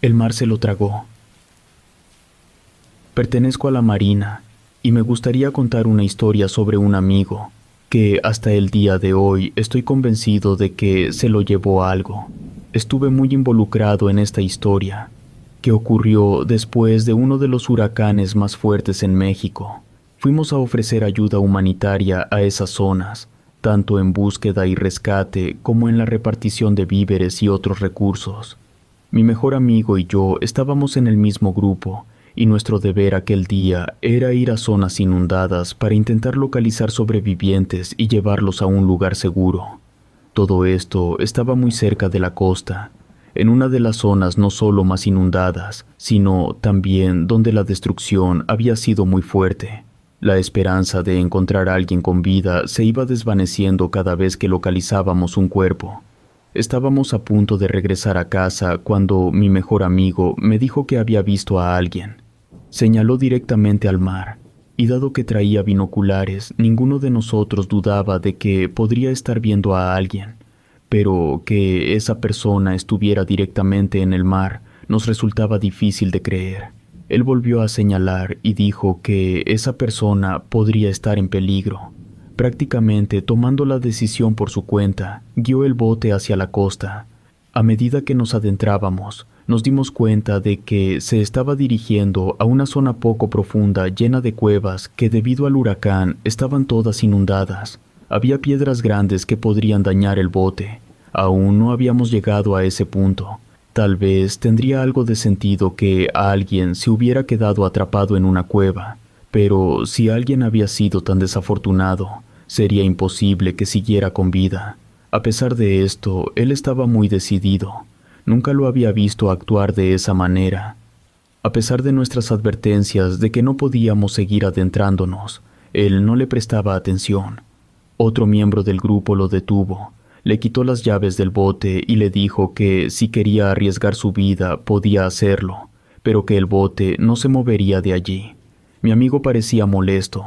El mar se lo tragó. Pertenezco a la Marina y me gustaría contar una historia sobre un amigo que hasta el día de hoy estoy convencido de que se lo llevó algo. Estuve muy involucrado en esta historia, que ocurrió después de uno de los huracanes más fuertes en México. Fuimos a ofrecer ayuda humanitaria a esas zonas, tanto en búsqueda y rescate como en la repartición de víveres y otros recursos. Mi mejor amigo y yo estábamos en el mismo grupo, y nuestro deber aquel día era ir a zonas inundadas para intentar localizar sobrevivientes y llevarlos a un lugar seguro. Todo esto estaba muy cerca de la costa, en una de las zonas no solo más inundadas, sino también donde la destrucción había sido muy fuerte. La esperanza de encontrar a alguien con vida se iba desvaneciendo cada vez que localizábamos un cuerpo. Estábamos a punto de regresar a casa cuando mi mejor amigo me dijo que había visto a alguien. Señaló directamente al mar, y dado que traía binoculares, ninguno de nosotros dudaba de que podría estar viendo a alguien, pero que esa persona estuviera directamente en el mar nos resultaba difícil de creer. Él volvió a señalar y dijo que esa persona podría estar en peligro. Prácticamente tomando la decisión por su cuenta, guió el bote hacia la costa. A medida que nos adentrábamos, nos dimos cuenta de que se estaba dirigiendo a una zona poco profunda llena de cuevas que debido al huracán estaban todas inundadas. Había piedras grandes que podrían dañar el bote. Aún no habíamos llegado a ese punto. Tal vez tendría algo de sentido que alguien se hubiera quedado atrapado en una cueva, pero si alguien había sido tan desafortunado, sería imposible que siguiera con vida. A pesar de esto, él estaba muy decidido. Nunca lo había visto actuar de esa manera. A pesar de nuestras advertencias de que no podíamos seguir adentrándonos, él no le prestaba atención. Otro miembro del grupo lo detuvo, le quitó las llaves del bote y le dijo que si quería arriesgar su vida podía hacerlo, pero que el bote no se movería de allí. Mi amigo parecía molesto,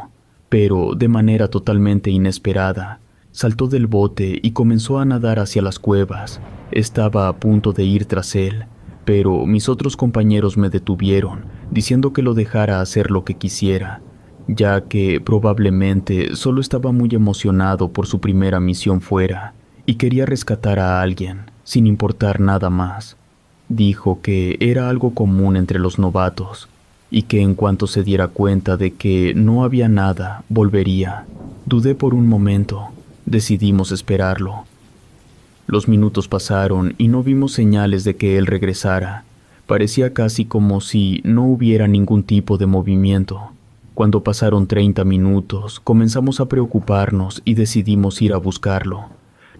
pero de manera totalmente inesperada, saltó del bote y comenzó a nadar hacia las cuevas. Estaba a punto de ir tras él, pero mis otros compañeros me detuvieron, diciendo que lo dejara hacer lo que quisiera, ya que probablemente solo estaba muy emocionado por su primera misión fuera y quería rescatar a alguien, sin importar nada más. Dijo que era algo común entre los novatos, y que en cuanto se diera cuenta de que no había nada, volvería. Dudé por un momento. Decidimos esperarlo. Los minutos pasaron y no vimos señales de que él regresara. Parecía casi como si no hubiera ningún tipo de movimiento. Cuando pasaron 30 minutos, comenzamos a preocuparnos y decidimos ir a buscarlo.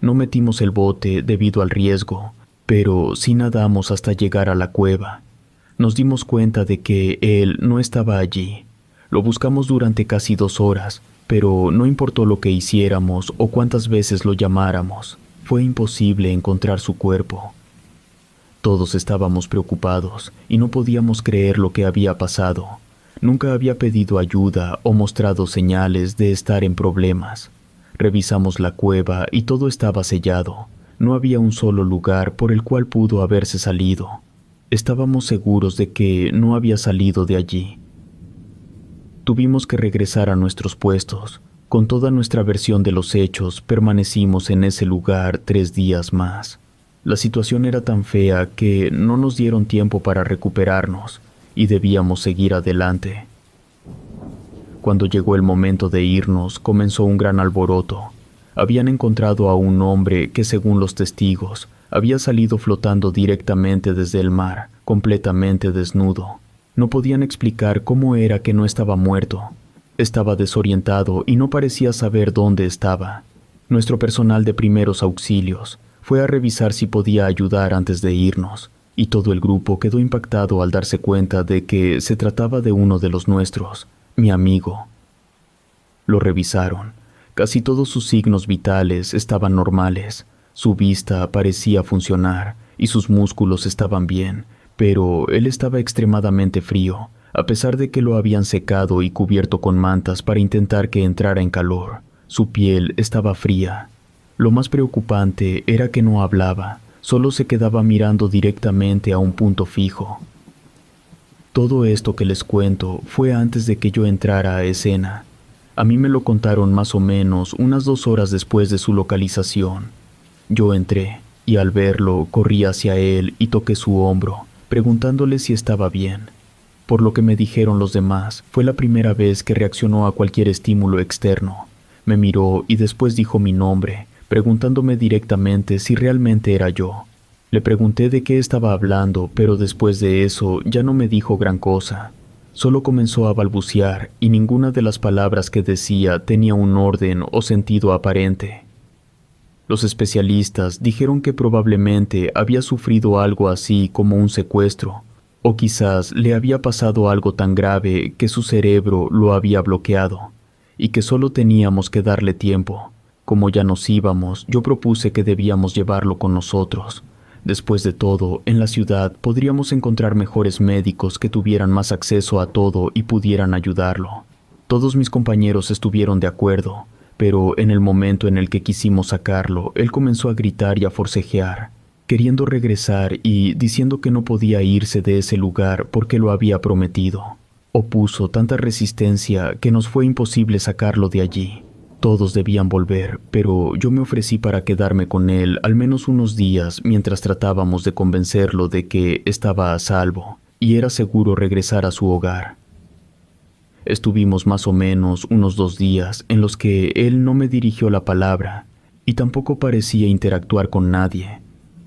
No metimos el bote debido al riesgo, pero sí nadamos hasta llegar a la cueva. Nos dimos cuenta de que él no estaba allí. Lo buscamos durante casi 2 horas, pero no importó lo que hiciéramos o cuántas veces lo llamáramos. Fue imposible encontrar su cuerpo. Todos estábamos preocupados y no podíamos creer lo que había pasado. Nunca había pedido ayuda o mostrado señales de estar en problemas. Revisamos la cueva y todo estaba sellado. No había un solo lugar por el cual pudo haberse salido. Estábamos seguros de que no había salido de allí. Tuvimos que regresar a nuestros puestos. Con toda nuestra versión de los hechos, permanecimos en ese lugar 3 días más. La situación era tan fea que no nos dieron tiempo para recuperarnos y debíamos seguir adelante. Cuando llegó el momento de irnos, comenzó un gran alboroto. Habían encontrado a un hombre que, según los testigos, había salido flotando directamente desde el mar, completamente desnudo. No podían explicar cómo era que no estaba muerto. Estaba desorientado y no parecía saber dónde estaba. Nuestro personal de primeros auxilios fue a revisar si podía ayudar antes de irnos, y todo el grupo quedó impactado al darse cuenta de que se trataba de uno de los nuestros, mi amigo. Lo revisaron. Casi todos sus signos vitales estaban normales. Su vista parecía funcionar y sus músculos estaban bien, pero él estaba extremadamente frío, a pesar de que lo habían secado y cubierto con mantas para intentar que entrara en calor. Su piel estaba fría. Lo más preocupante era que no hablaba, solo se quedaba mirando directamente a un punto fijo. Todo esto que les cuento fue antes de que yo entrara a escena. A mí me lo contaron más o menos unas 2 horas después de su localización. Yo entré, y al verlo corrí hacia él y toqué su hombro, preguntándole si estaba bien. Por lo que me dijeron los demás, fue la primera vez que reaccionó a cualquier estímulo externo. Me miró y después dijo mi nombre, preguntándome directamente si realmente era yo. Le pregunté de qué estaba hablando, pero después de eso ya no me dijo gran cosa. Solo comenzó a balbucear y ninguna de las palabras que decía tenía un orden o sentido aparente. Los especialistas dijeron que probablemente había sufrido algo así como un secuestro, o quizás le había pasado algo tan grave que su cerebro lo había bloqueado, y que solo teníamos que darle tiempo. Como ya nos íbamos, yo propuse que debíamos llevarlo con nosotros. Después de todo, en la ciudad podríamos encontrar mejores médicos que tuvieran más acceso a todo y pudieran ayudarlo. Todos mis compañeros estuvieron de acuerdo, pero en el momento en el que quisimos sacarlo, él comenzó a gritar y a forcejear, queriendo regresar y diciendo que no podía irse de ese lugar porque lo había prometido. Opuso tanta resistencia que nos fue imposible sacarlo de allí. Todos debían volver, pero yo me ofrecí para quedarme con él al menos unos días mientras tratábamos de convencerlo de que estaba a salvo y era seguro regresar a su hogar. Estuvimos más o menos unos 2 días en los que él no me dirigió la palabra y tampoco parecía interactuar con nadie.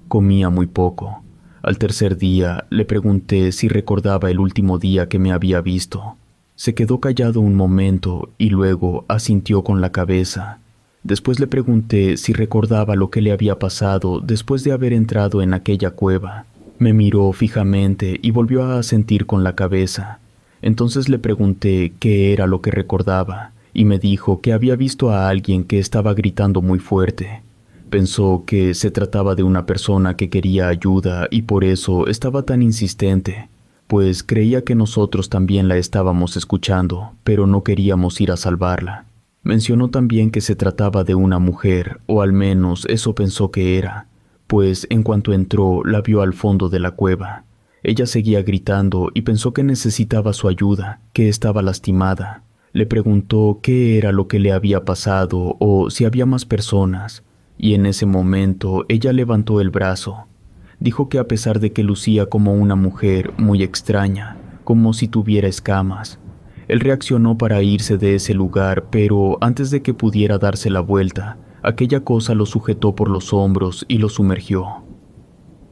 Comía muy poco. Al tercer día le pregunté si recordaba el último día que me había visto. Se quedó callado un momento y luego asintió con la cabeza. Después le pregunté si recordaba lo que le había pasado después de haber entrado en aquella cueva. Me miró fijamente y volvió a asentir con la cabeza. Entonces le pregunté qué era lo que recordaba y me dijo que había visto a alguien que estaba gritando muy fuerte. Pensó que se trataba de una persona que quería ayuda y por eso estaba tan insistente, pues creía que nosotros también la estábamos escuchando, pero no queríamos ir a salvarla. Mencionó también que se trataba de una mujer, o al menos eso pensó que era, pues en cuanto entró la vio al fondo de la cueva. Ella seguía gritando y pensó que necesitaba su ayuda, que estaba lastimada. Le preguntó qué era lo que le había pasado o si había más personas, y en ese momento ella levantó el brazo. Dijo que a pesar de que lucía como una mujer muy extraña, como si tuviera escamas, él reaccionó para irse de ese lugar, pero antes de que pudiera darse la vuelta, Aquella cosa lo sujetó por los hombros y lo sumergió.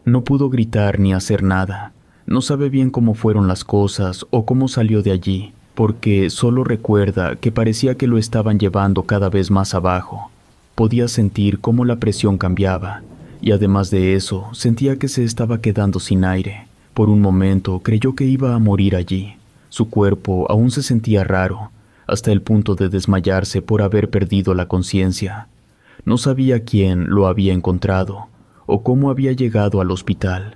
No pudo gritar ni hacer nada. No sabe bien cómo fueron las cosas o cómo salió de allí, porque solo recuerda que parecía que lo estaban llevando cada vez más abajo. Podía sentir cómo la presión cambiaba, y además de eso, sentía que se estaba quedando sin aire. Por un momento creyó que iba a morir allí. Su cuerpo aún se sentía raro, hasta el punto de desmayarse por haber perdido la conciencia. No sabía quién lo había encontrado, o cómo había llegado al hospital.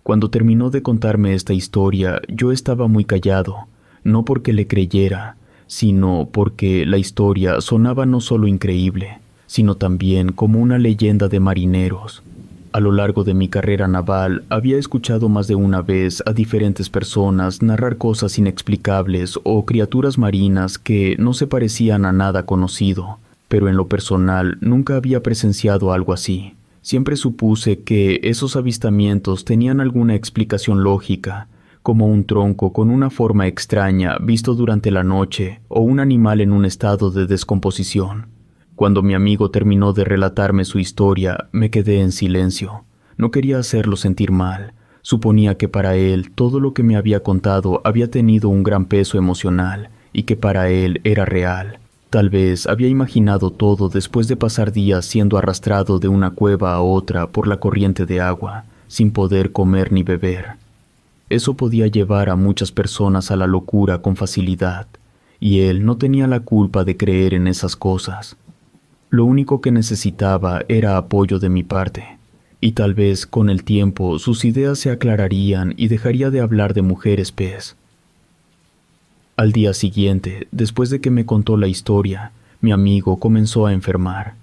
Cuando terminó de contarme esta historia, yo estaba muy callado, no porque le creyera, sino porque la historia sonaba no solo increíble, sino también como una leyenda de marineros. A lo largo de mi carrera naval, había escuchado más de una vez a diferentes personas narrar cosas inexplicables o criaturas marinas que no se parecían a nada conocido, pero en lo personal nunca había presenciado algo así. Siempre supuse que esos avistamientos tenían alguna explicación lógica, como un tronco con una forma extraña visto durante la noche o un animal en un estado de descomposición. Cuando mi amigo terminó de relatarme su historia, me quedé en silencio. No quería hacerlo sentir mal. Suponía que para él todo lo que me había contado había tenido un gran peso emocional y que para él era real. Tal vez había imaginado todo después de pasar días siendo arrastrado de una cueva a otra por la corriente de agua, sin poder comer ni beber. Eso podía llevar a muchas personas a la locura con facilidad, y él no tenía la culpa de creer en esas cosas. Lo único que necesitaba era apoyo de mi parte, y tal vez con el tiempo sus ideas se aclararían y dejaría de hablar de mujeres pez. Al día siguiente, después de que me contó la historia, mi amigo comenzó a enfermar.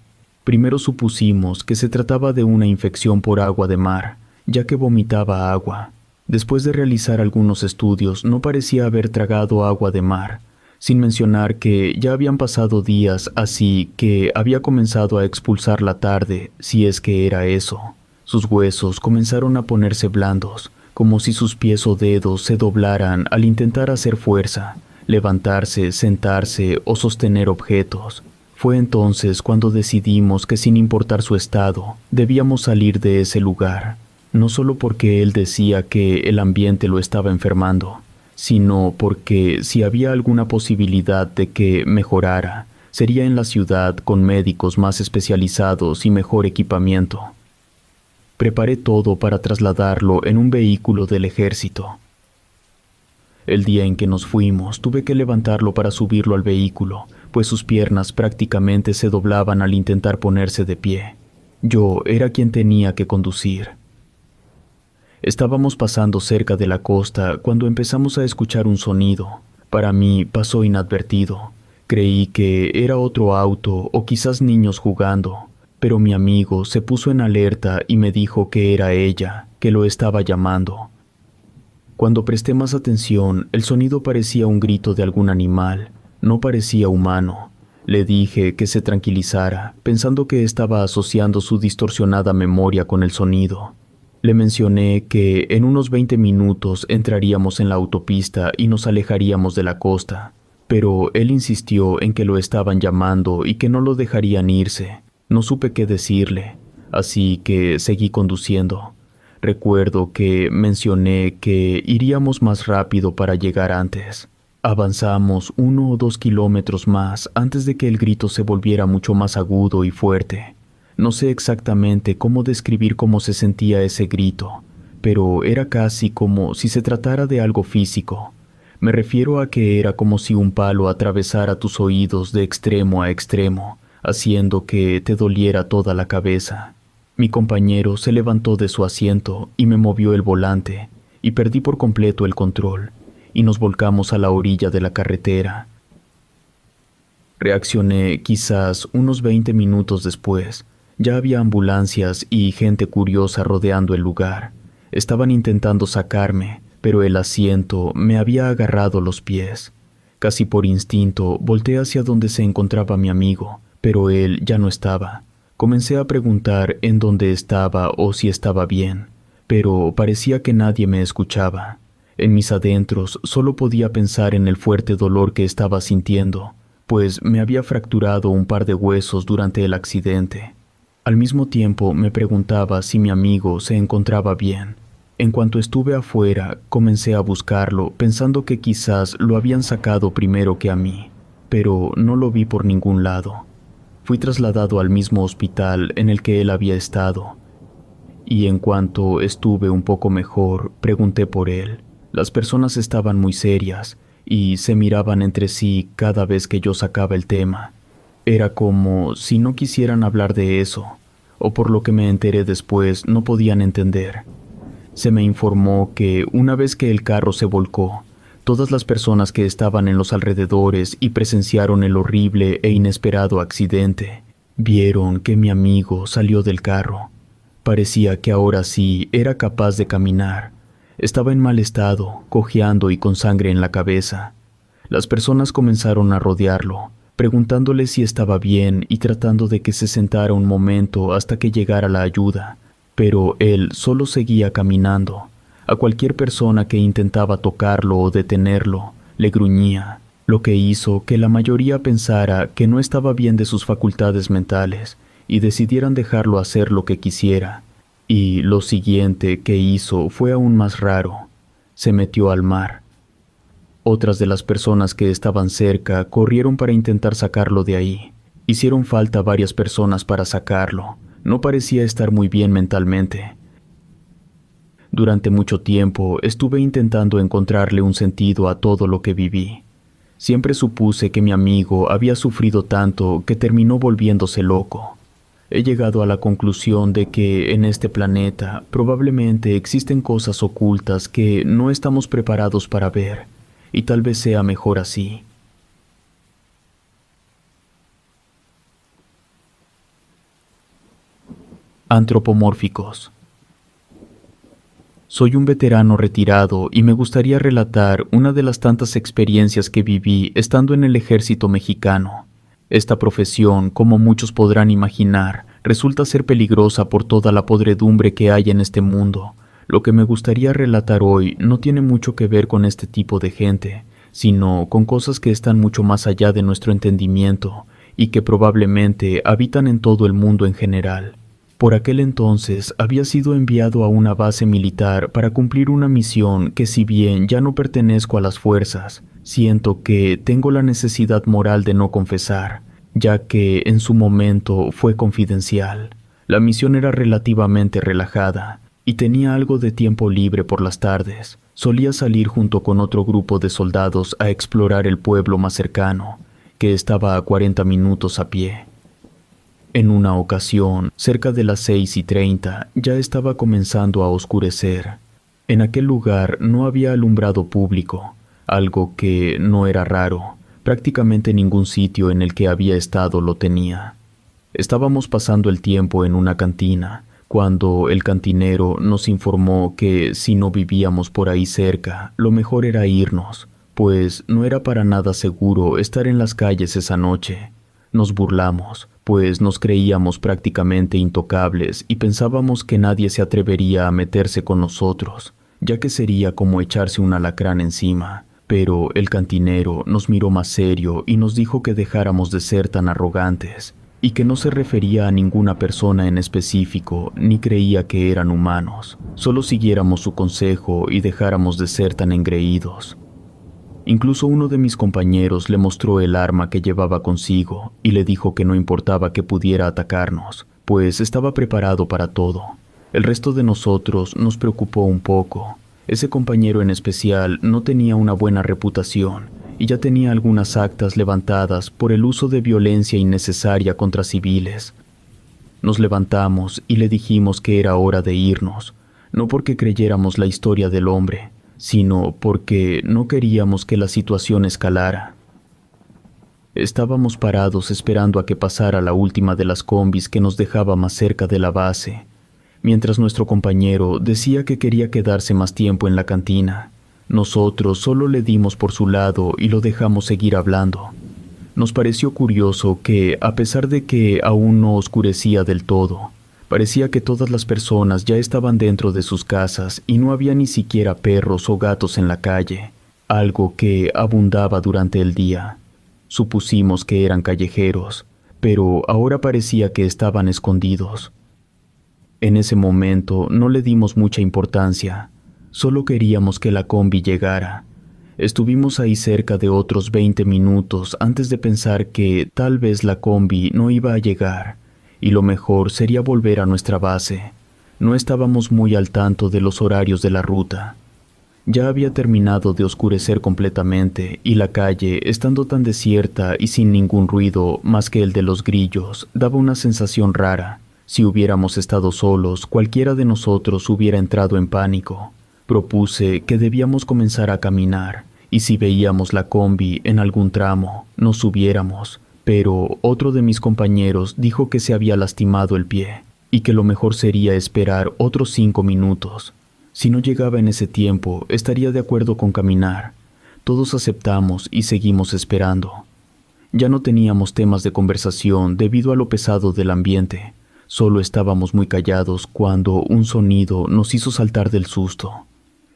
Primero supusimos que se trataba de una infección por agua de mar, ya que vomitaba agua. Después de realizar algunos estudios, no parecía haber tragado agua de mar, sin mencionar que ya habían pasado días, así que había comenzado a expulsar la tarde, si es que era eso. Sus huesos comenzaron a ponerse blandos, como si sus pies o dedos se doblaran al intentar hacer fuerza, levantarse, sentarse o sostener objetos. Fue entonces cuando decidimos que sin importar su estado, debíamos salir de ese lugar, no solo porque él decía que el ambiente lo estaba enfermando, sino porque si había alguna posibilidad de que mejorara, sería en la ciudad con médicos más especializados y mejor equipamiento. Preparé todo para trasladarlo en un vehículo del ejército. El día en que nos fuimos, tuve que levantarlo para subirlo al vehículo, pues sus piernas prácticamente se doblaban al intentar ponerse de pie. Yo era quien tenía que conducir. Estábamos pasando cerca de la costa cuando empezamos a escuchar un sonido. Para mí pasó inadvertido. Creí que era otro auto o quizás niños jugando, pero mi amigo se puso en alerta y me dijo que era ella, que lo estaba llamando. Cuando presté más atención, el sonido parecía un grito de algún animal, no parecía humano. Le dije que se tranquilizara, pensando que estaba asociando su distorsionada memoria con el sonido. Le mencioné que en unos 20 minutos entraríamos en la autopista y nos alejaríamos de la costa, pero él insistió en que lo estaban llamando y que no lo dejarían irse. No supe qué decirle, así que seguí conduciendo. Recuerdo que mencioné que iríamos más rápido para llegar antes. Avanzamos 1 o 2 kilómetros más antes de que el grito se volviera mucho más agudo y fuerte. No sé exactamente cómo describir cómo se sentía ese grito, pero era casi como si se tratara de algo físico. Me refiero a que era como si un palo atravesara tus oídos de extremo a extremo, haciendo que te doliera toda la cabeza. Mi compañero se levantó de su asiento y me movió el volante, y perdí por completo el control, y nos volcamos a la orilla de la carretera. Reaccioné quizás unos 20 minutos después. Ya había ambulancias y gente curiosa rodeando el lugar. Estaban intentando sacarme, pero el asiento me había agarrado los pies. Casi por instinto volteé hacia donde se encontraba mi amigo, pero él ya no estaba. Comencé a preguntar en dónde estaba o si estaba bien, pero parecía que nadie me escuchaba. En mis adentros solo podía pensar en el fuerte dolor que estaba sintiendo, pues me había fracturado un par de huesos durante el accidente. Al mismo tiempo me preguntaba si mi amigo se encontraba bien. En cuanto estuve afuera, comencé a buscarlo, pensando que quizás lo habían sacado primero que a mí, pero no lo vi por ningún lado. Fui trasladado al mismo hospital en el que él había estado, y en cuanto estuve un poco mejor, pregunté por él. Las personas estaban muy serias y se miraban entre sí cada vez que yo sacaba el tema. Era como si no quisieran hablar de eso, o por lo que me enteré después, no podían entender. Se me informó que una vez que el carro se volcó, todas las personas que estaban en los alrededores y presenciaron el horrible e inesperado accidente, vieron que mi amigo salió del carro. Parecía que ahora sí era capaz de caminar. Estaba en mal estado, cojeando y con sangre en la cabeza. Las personas comenzaron a rodearlo, preguntándole si estaba bien y tratando de que se sentara un momento hasta que llegara la ayuda, pero él solo seguía caminando. A cualquier persona que intentaba tocarlo o detenerlo, le gruñía, lo que hizo que la mayoría pensara que no estaba bien de sus facultades mentales y decidieran dejarlo hacer lo que quisiera. Y lo siguiente que hizo fue aún más raro. Se metió al mar. Otras de las personas que estaban cerca corrieron para intentar sacarlo de ahí. Hicieron falta varias personas para sacarlo. No parecía estar muy bien mentalmente. Durante mucho tiempo estuve intentando encontrarle un sentido a todo lo que viví. Siempre supuse que mi amigo había sufrido tanto que terminó volviéndose loco. He llegado a la conclusión de que en este planeta probablemente existen cosas ocultas que no estamos preparados para ver, y tal vez sea mejor así. Antropomórficos. Soy un veterano retirado y me gustaría relatar una de las tantas experiencias que viví estando en el ejército mexicano. Esta profesión, como muchos podrán imaginar, resulta ser peligrosa por toda la podredumbre que hay en este mundo. Lo que me gustaría relatar hoy no tiene mucho que ver con este tipo de gente, sino con cosas que están mucho más allá de nuestro entendimiento y que probablemente habitan en todo el mundo en general. Por aquel entonces había sido enviado a una base militar para cumplir una misión que, si bien ya no pertenezco a las fuerzas, siento que tengo la necesidad moral de no confesar, ya que en su momento fue confidencial. La misión era relativamente relajada y tenía algo de tiempo libre por las tardes. Solía salir junto con otro grupo de soldados a explorar el pueblo más cercano, que estaba a 40 minutos a pie. En una ocasión, cerca de las 6:30, ya estaba comenzando a oscurecer. En aquel lugar no había alumbrado público, algo que no era raro. Prácticamente ningún sitio en el que había estado lo tenía. Estábamos pasando el tiempo en una cantina, cuando el cantinero nos informó que si no vivíamos por ahí cerca, lo mejor era irnos, pues no era para nada seguro estar en las calles esa noche. Nos burlamos, pues nos creíamos prácticamente intocables y pensábamos que nadie se atrevería a meterse con nosotros, ya que sería como echarse un alacrán encima. Pero el cantinero nos miró más serio y nos dijo que dejáramos de ser tan arrogantes, y que no se refería a ninguna persona en específico ni creía que eran humanos. Solo siguiéramos su consejo y dejáramos de ser tan engreídos. Incluso uno de mis compañeros le mostró el arma que llevaba consigo y le dijo que no importaba que pudiera atacarnos, pues estaba preparado para todo. El resto de nosotros nos preocupó un poco. Ese compañero en especial no tenía una buena reputación y ya tenía algunas actas levantadas por el uso de violencia innecesaria contra civiles. Nos levantamos y le dijimos que era hora de irnos, no porque creyéramos la historia del hombre, sino porque no queríamos que la situación escalara. Estábamos parados esperando a que pasara la última de las combis que nos dejaba más cerca de la base, mientras nuestro compañero decía que quería quedarse más tiempo en la cantina. Nosotros solo le dimos por su lado y lo dejamos seguir hablando. Nos pareció curioso que, a pesar de que aún no oscurecía del todo, parecía que todas las personas ya estaban dentro de sus casas y no había ni siquiera perros o gatos en la calle, algo que abundaba durante el día. Supusimos que eran callejeros, pero ahora parecía que estaban escondidos. En ese momento no le dimos mucha importancia, solo queríamos que la combi llegara. Estuvimos ahí cerca de otros 20 minutos antes de pensar que tal vez la combi no iba a llegar y lo mejor sería volver a nuestra base. No estábamos muy al tanto de los horarios de la ruta. Ya había terminado de oscurecer completamente y la calle, estando tan desierta y sin ningún ruido más que el de los grillos, daba una sensación rara. Si hubiéramos estado solos, cualquiera de nosotros hubiera entrado en pánico. Propuse que debíamos comenzar a caminar y si veíamos la combi en algún tramo, nos subiéramos, pero otro de mis compañeros dijo que se había lastimado el pie y que lo mejor sería esperar otros 5 minutos. Si no llegaba en ese tiempo, estaría de acuerdo con caminar. Todos aceptamos y seguimos esperando. Ya no teníamos temas de conversación debido a lo pesado del ambiente. Solo estábamos muy callados cuando un sonido nos hizo saltar del susto.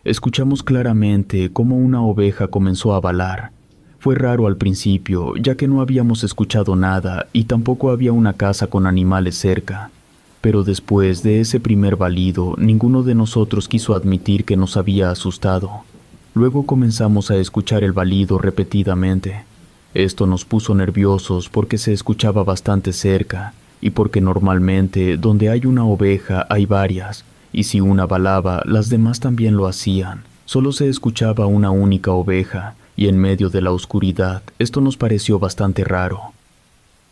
Escuchamos claramente cómo una oveja comenzó a balar. Fue raro al principio, ya que no habíamos escuchado nada y tampoco había una casa con animales cerca. Pero después de ese primer balido, ninguno de nosotros quiso admitir que nos había asustado. Luego comenzamos a escuchar el balido repetidamente. Esto nos puso nerviosos porque se escuchaba bastante cerca y porque normalmente donde hay una oveja hay varias, y si una balaba, las demás también lo hacían. Solo se escuchaba una única oveja, y en medio de la oscuridad esto nos pareció bastante raro.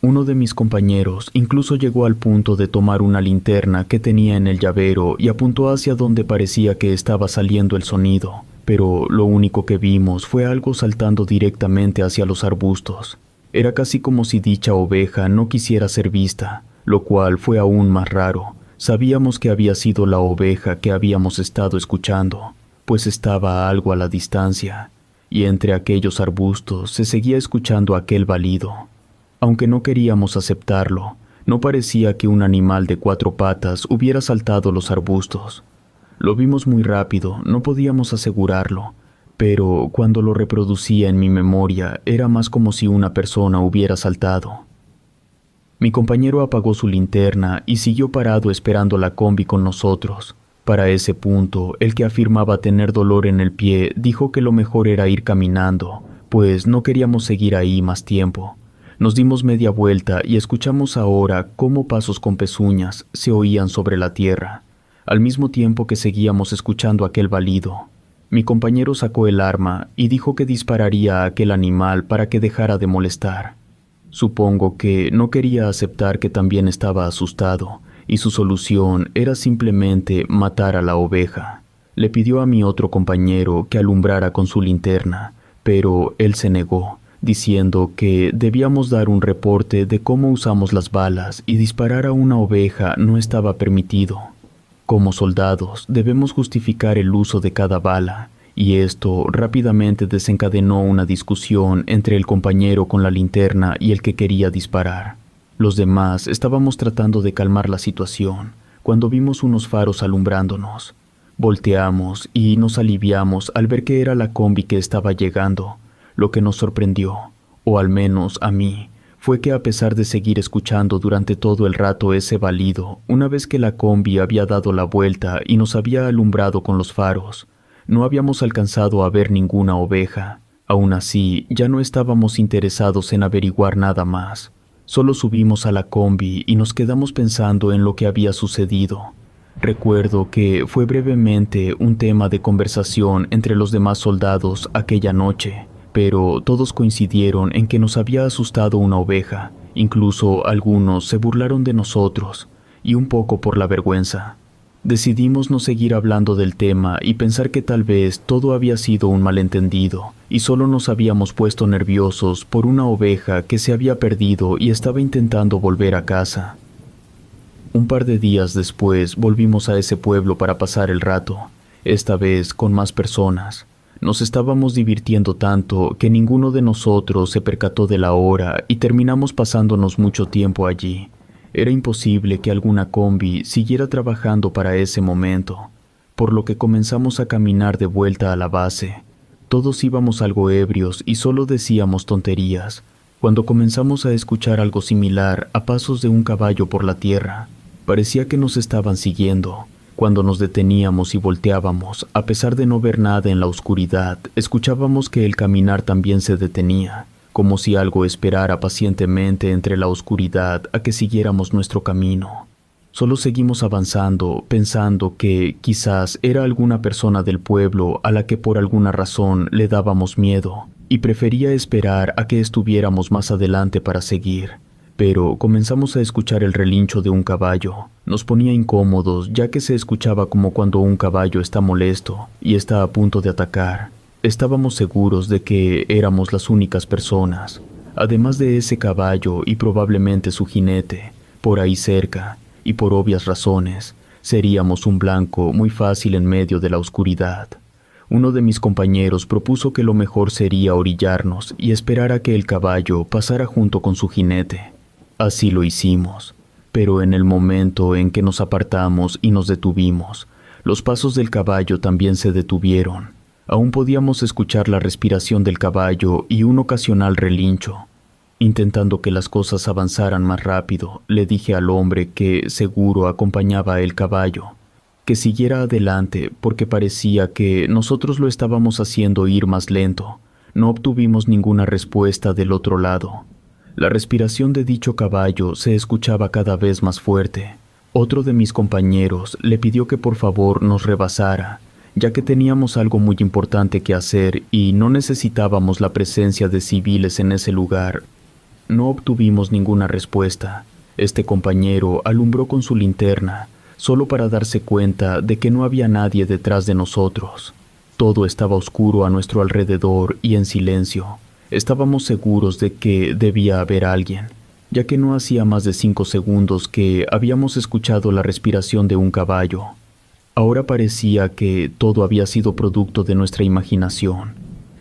Uno de mis compañeros incluso llegó al punto de tomar una linterna que tenía en el llavero y apuntó hacia donde parecía que estaba saliendo el sonido, pero lo único que vimos fue algo saltando directamente hacia los arbustos. Era casi como si dicha oveja no quisiera ser vista, lo cual fue aún más raro. Sabíamos que había sido la oveja que habíamos estado escuchando, pues estaba algo a la distancia, y entre aquellos arbustos se seguía escuchando aquel balido. Aunque no queríamos aceptarlo, no parecía que un animal de 4 patas hubiera saltado los arbustos. Lo vimos muy rápido, no podíamos asegurarlo, pero cuando lo reproducía en mi memoria era más como si una persona hubiera saltado. Mi compañero apagó su linterna y siguió parado esperando la combi con nosotros. Para ese punto, el que afirmaba tener dolor en el pie dijo que lo mejor era ir caminando, pues no queríamos seguir ahí más tiempo. Nos dimos media vuelta y escuchamos ahora cómo pasos con pezuñas se oían sobre la tierra, al mismo tiempo que seguíamos escuchando aquel balido. Mi compañero sacó el arma y dijo que dispararía a aquel animal para que dejara de molestar. Supongo que no quería aceptar que también estaba asustado, y su solución era simplemente matar a la oveja. Le pidió a mi otro compañero que alumbrara con su linterna, pero él se negó, diciendo que debíamos dar un reporte de cómo usamos las balas y disparar a una oveja no estaba permitido. Como soldados, debemos justificar el uso de cada bala, y esto rápidamente desencadenó una discusión entre el compañero con la linterna y el que quería disparar. Los demás estábamos tratando de calmar la situación cuando vimos unos faros alumbrándonos. Volteamos y nos aliviamos al ver que era la combi que estaba llegando. Lo que nos sorprendió, o al menos a mí, fue que a pesar de seguir escuchando durante todo el rato ese balido, una vez que la combi había dado la vuelta y nos había alumbrado con los faros, no habíamos alcanzado a ver ninguna oveja. Aún así, ya no estábamos interesados en averiguar nada más. Solo subimos a la combi y nos quedamos pensando en lo que había sucedido. Recuerdo que fue brevemente un tema de conversación entre los demás soldados aquella noche, pero todos coincidieron en que nos había asustado una oveja. Incluso algunos se burlaron de nosotros, y un poco por la vergüenza. Decidimos no seguir hablando del tema y pensar que tal vez todo había sido un malentendido y solo nos habíamos puesto nerviosos por una oveja que se había perdido y estaba intentando volver a casa. Un par de días después volvimos a ese pueblo para pasar el rato, esta vez con más personas. Nos estábamos divirtiendo tanto que ninguno de nosotros se percató de la hora y terminamos pasándonos mucho tiempo allí. Era imposible que alguna combi siguiera trabajando para ese momento, por lo que comenzamos a caminar de vuelta a la base. Todos íbamos algo ebrios y solo decíamos tonterías. Cuando comenzamos a escuchar algo similar a pasos de un caballo por la tierra, parecía que nos estaban siguiendo. Cuando nos deteníamos y volteábamos, a pesar de no ver nada en la oscuridad, escuchábamos que el caminar también se detenía, como si algo esperara pacientemente entre la oscuridad a que siguiéramos nuestro camino. Solo seguimos avanzando, pensando que quizás era alguna persona del pueblo a la que por alguna razón le dábamos miedo, y prefería esperar a que estuviéramos más adelante para seguir. Pero comenzamos a escuchar el relincho de un caballo. Nos ponía incómodos, ya que se escuchaba como cuando un caballo está molesto y está a punto de atacar. Estábamos seguros de que éramos las únicas personas, además de ese caballo y probablemente su jinete, por ahí cerca, y por obvias razones, seríamos un blanco muy fácil en medio de la oscuridad. Uno de mis compañeros propuso que lo mejor sería orillarnos y esperar a que el caballo pasara junto con su jinete. Así lo hicimos, pero en el momento en que nos apartamos y nos detuvimos, los pasos del caballo también se detuvieron. Aún podíamos escuchar la respiración del caballo y un ocasional relincho. Intentando que las cosas avanzaran más rápido, le dije al hombre que seguro acompañaba el caballo que siguiera adelante porque parecía que nosotros lo estábamos haciendo ir más lento. No obtuvimos ninguna respuesta del otro lado. La respiración de dicho caballo se escuchaba cada vez más fuerte. Otro de mis compañeros le pidió que por favor nos rebasara, ya que teníamos algo muy importante que hacer y no necesitábamos la presencia de civiles en ese lugar. No obtuvimos ninguna respuesta. Este compañero alumbró con su linterna, solo para darse cuenta de que no había nadie detrás de nosotros. Todo estaba oscuro a nuestro alrededor y en silencio. Estábamos seguros de que debía haber alguien, ya que no hacía más de 5 segundos que habíamos escuchado la respiración de un caballo. Ahora parecía que todo había sido producto de nuestra imaginación.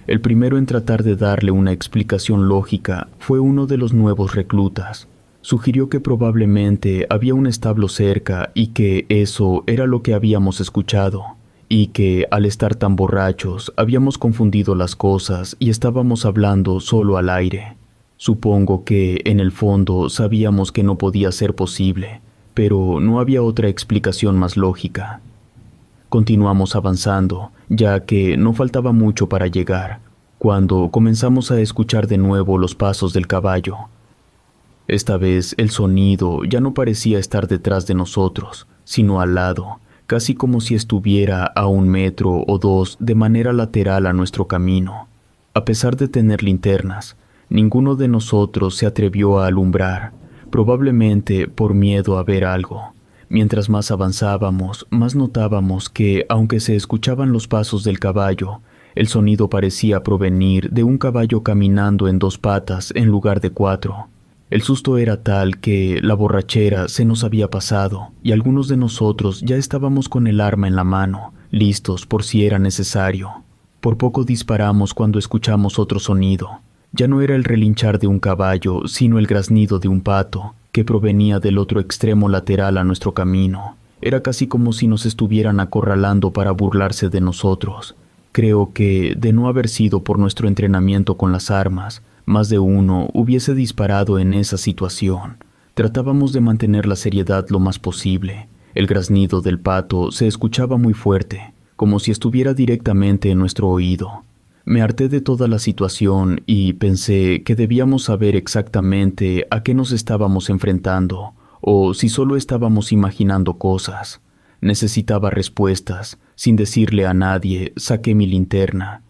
El primero en tratar de darle una explicación lógica fue uno de los nuevos reclutas. Sugirió que probablemente había un establo cerca y que eso era lo que habíamos escuchado, y que al estar tan borrachos habíamos confundido las cosas y estábamos hablando solo al aire. Supongo que en el fondo sabíamos que no podía ser posible, pero no había otra explicación más lógica. Continuamos avanzando, ya que no faltaba mucho para llegar, cuando comenzamos a escuchar de nuevo los pasos del caballo. Esta vez el sonido ya no parecía estar detrás de nosotros, sino al lado, casi como si estuviera a 1 metro o 2 de manera lateral a nuestro camino. A pesar de tener linternas, ninguno de nosotros se atrevió a alumbrar, probablemente por miedo a ver algo. Mientras más avanzábamos, más notábamos que, aunque se escuchaban los pasos del caballo, el sonido parecía provenir de un caballo caminando en 2 patas en lugar de 4. El susto era tal que la borrachera se nos había pasado y algunos de nosotros ya estábamos con el arma en la mano, listos por si era necesario. Por poco disparamos cuando escuchamos otro sonido. Ya no era el relinchar de un caballo, sino el graznido de un pato, que provenía del otro extremo lateral a nuestro camino. Era casi como si nos estuvieran acorralando para burlarse de nosotros. Creo que, de no haber sido por nuestro entrenamiento con las armas, más de uno hubiese disparado en esa situación. Tratábamos de mantener la seriedad lo más posible. El graznido del pato se escuchaba muy fuerte, como si estuviera directamente en nuestro oído. Me harté de toda la situación y pensé que debíamos saber exactamente a qué nos estábamos enfrentando, o si solo estábamos imaginando cosas. Necesitaba respuestas. Sin decirle a nadie, saqué mi linterna.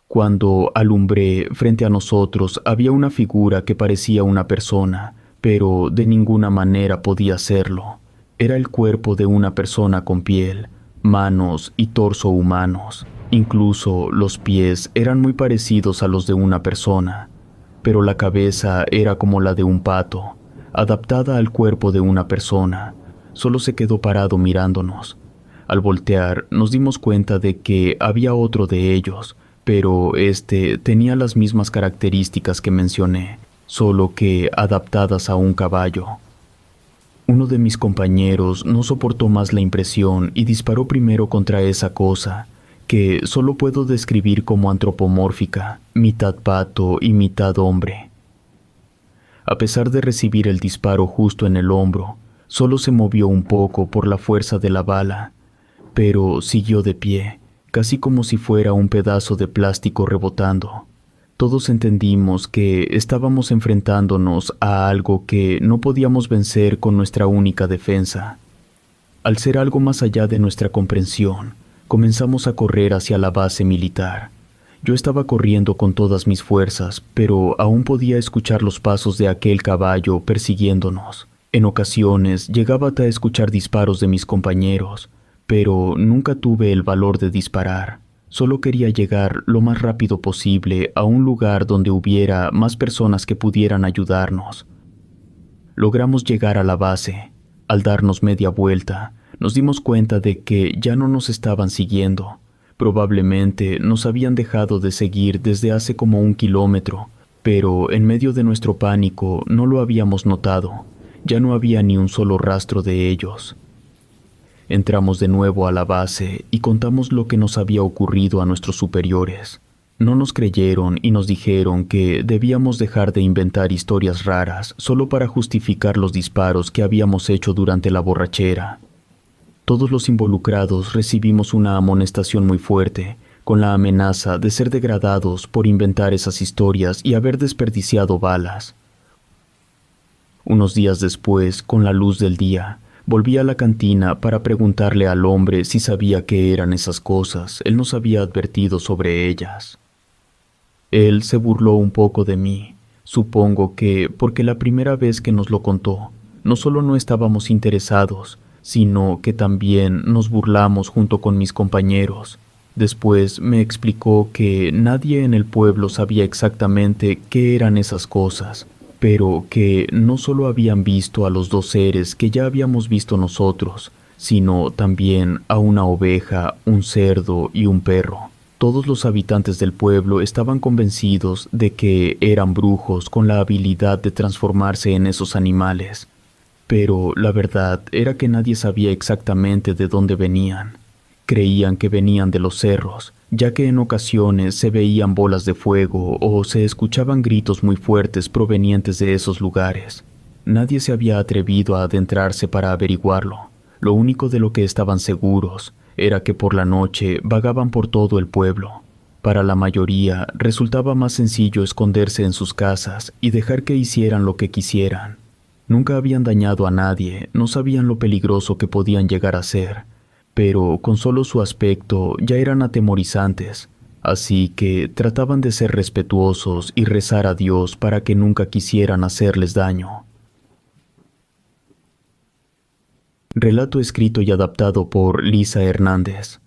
Cuando alumbré, frente a nosotros había una figura que parecía una persona, pero de ninguna manera podía serlo. Era el cuerpo de una persona con piel, manos y torso humanos. Incluso los pies eran muy parecidos a los de una persona, pero la cabeza era como la de un pato, adaptada al cuerpo de una persona. Solo se quedó parado mirándonos. Al voltear, nos dimos cuenta de que había otro de ellos, pero este tenía las mismas características que mencioné, solo que adaptadas a un caballo. Uno de mis compañeros no soportó más la impresión y disparó primero contra esa cosa, que solo puedo describir como antropomórfica, mitad pato y mitad hombre. A pesar de recibir el disparo justo en el hombro, solo se movió un poco por la fuerza de la bala, pero siguió de pie, casi como si fuera un pedazo de plástico rebotando. Todos entendimos que estábamos enfrentándonos a algo que no podíamos vencer con nuestra única defensa. Al ser algo más allá de nuestra comprensión, comenzamos a correr hacia la base militar. Yo estaba corriendo con todas mis fuerzas, pero aún podía escuchar los pasos de aquel caballo persiguiéndonos. En ocasiones llegaba hasta escuchar disparos de mis compañeros, pero nunca tuve el valor de disparar. Solo quería llegar lo más rápido posible a un lugar donde hubiera más personas que pudieran ayudarnos. Logramos llegar a la base. Al darnos media vuelta, nos dimos cuenta de que ya no nos estaban siguiendo. Probablemente nos habían dejado de seguir desde hace como 1 kilómetro, pero en medio de nuestro pánico no lo habíamos notado. Ya no había ni un solo rastro de ellos. Entramos de nuevo a la base y contamos lo que nos había ocurrido a nuestros superiores. No nos creyeron y nos dijeron que debíamos dejar de inventar historias raras solo para justificar los disparos que habíamos hecho durante la borrachera. Todos los involucrados recibimos una amonestación muy fuerte, con la amenaza de ser degradados por inventar esas historias y haber desperdiciado balas. Unos días después, con la luz del día, volví a la cantina para preguntarle al hombre si sabía qué eran esas cosas. Él nos había advertido sobre ellas. Él se burló un poco de mí, supongo que porque la primera vez que nos lo contó, no solo no estábamos interesados, sino que también nos burlamos junto con mis compañeros. Después me explicó que nadie en el pueblo sabía exactamente qué eran esas cosas, pero que no solo habían visto a los 2 seres que ya habíamos visto nosotros, sino también a una oveja, un cerdo y un perro. Todos los habitantes del pueblo estaban convencidos de que eran brujos con la habilidad de transformarse en esos animales. Pero la verdad era que nadie sabía exactamente de dónde venían. Creían que venían de los cerros, ya que en ocasiones se veían bolas de fuego o se escuchaban gritos muy fuertes provenientes de esos lugares. Nadie se había atrevido a adentrarse para averiguarlo. Lo único de lo que estaban seguros era que por la noche vagaban por todo el pueblo. Para la mayoría resultaba más sencillo esconderse en sus casas y dejar que hicieran lo que quisieran. Nunca habían dañado a nadie, no sabían lo peligroso que podían llegar a ser, pero con solo su aspecto ya eran atemorizantes, así que trataban de ser respetuosos y rezar a Dios para que nunca quisieran hacerles daño. Relato escrito y adaptado por Lisa Hernández.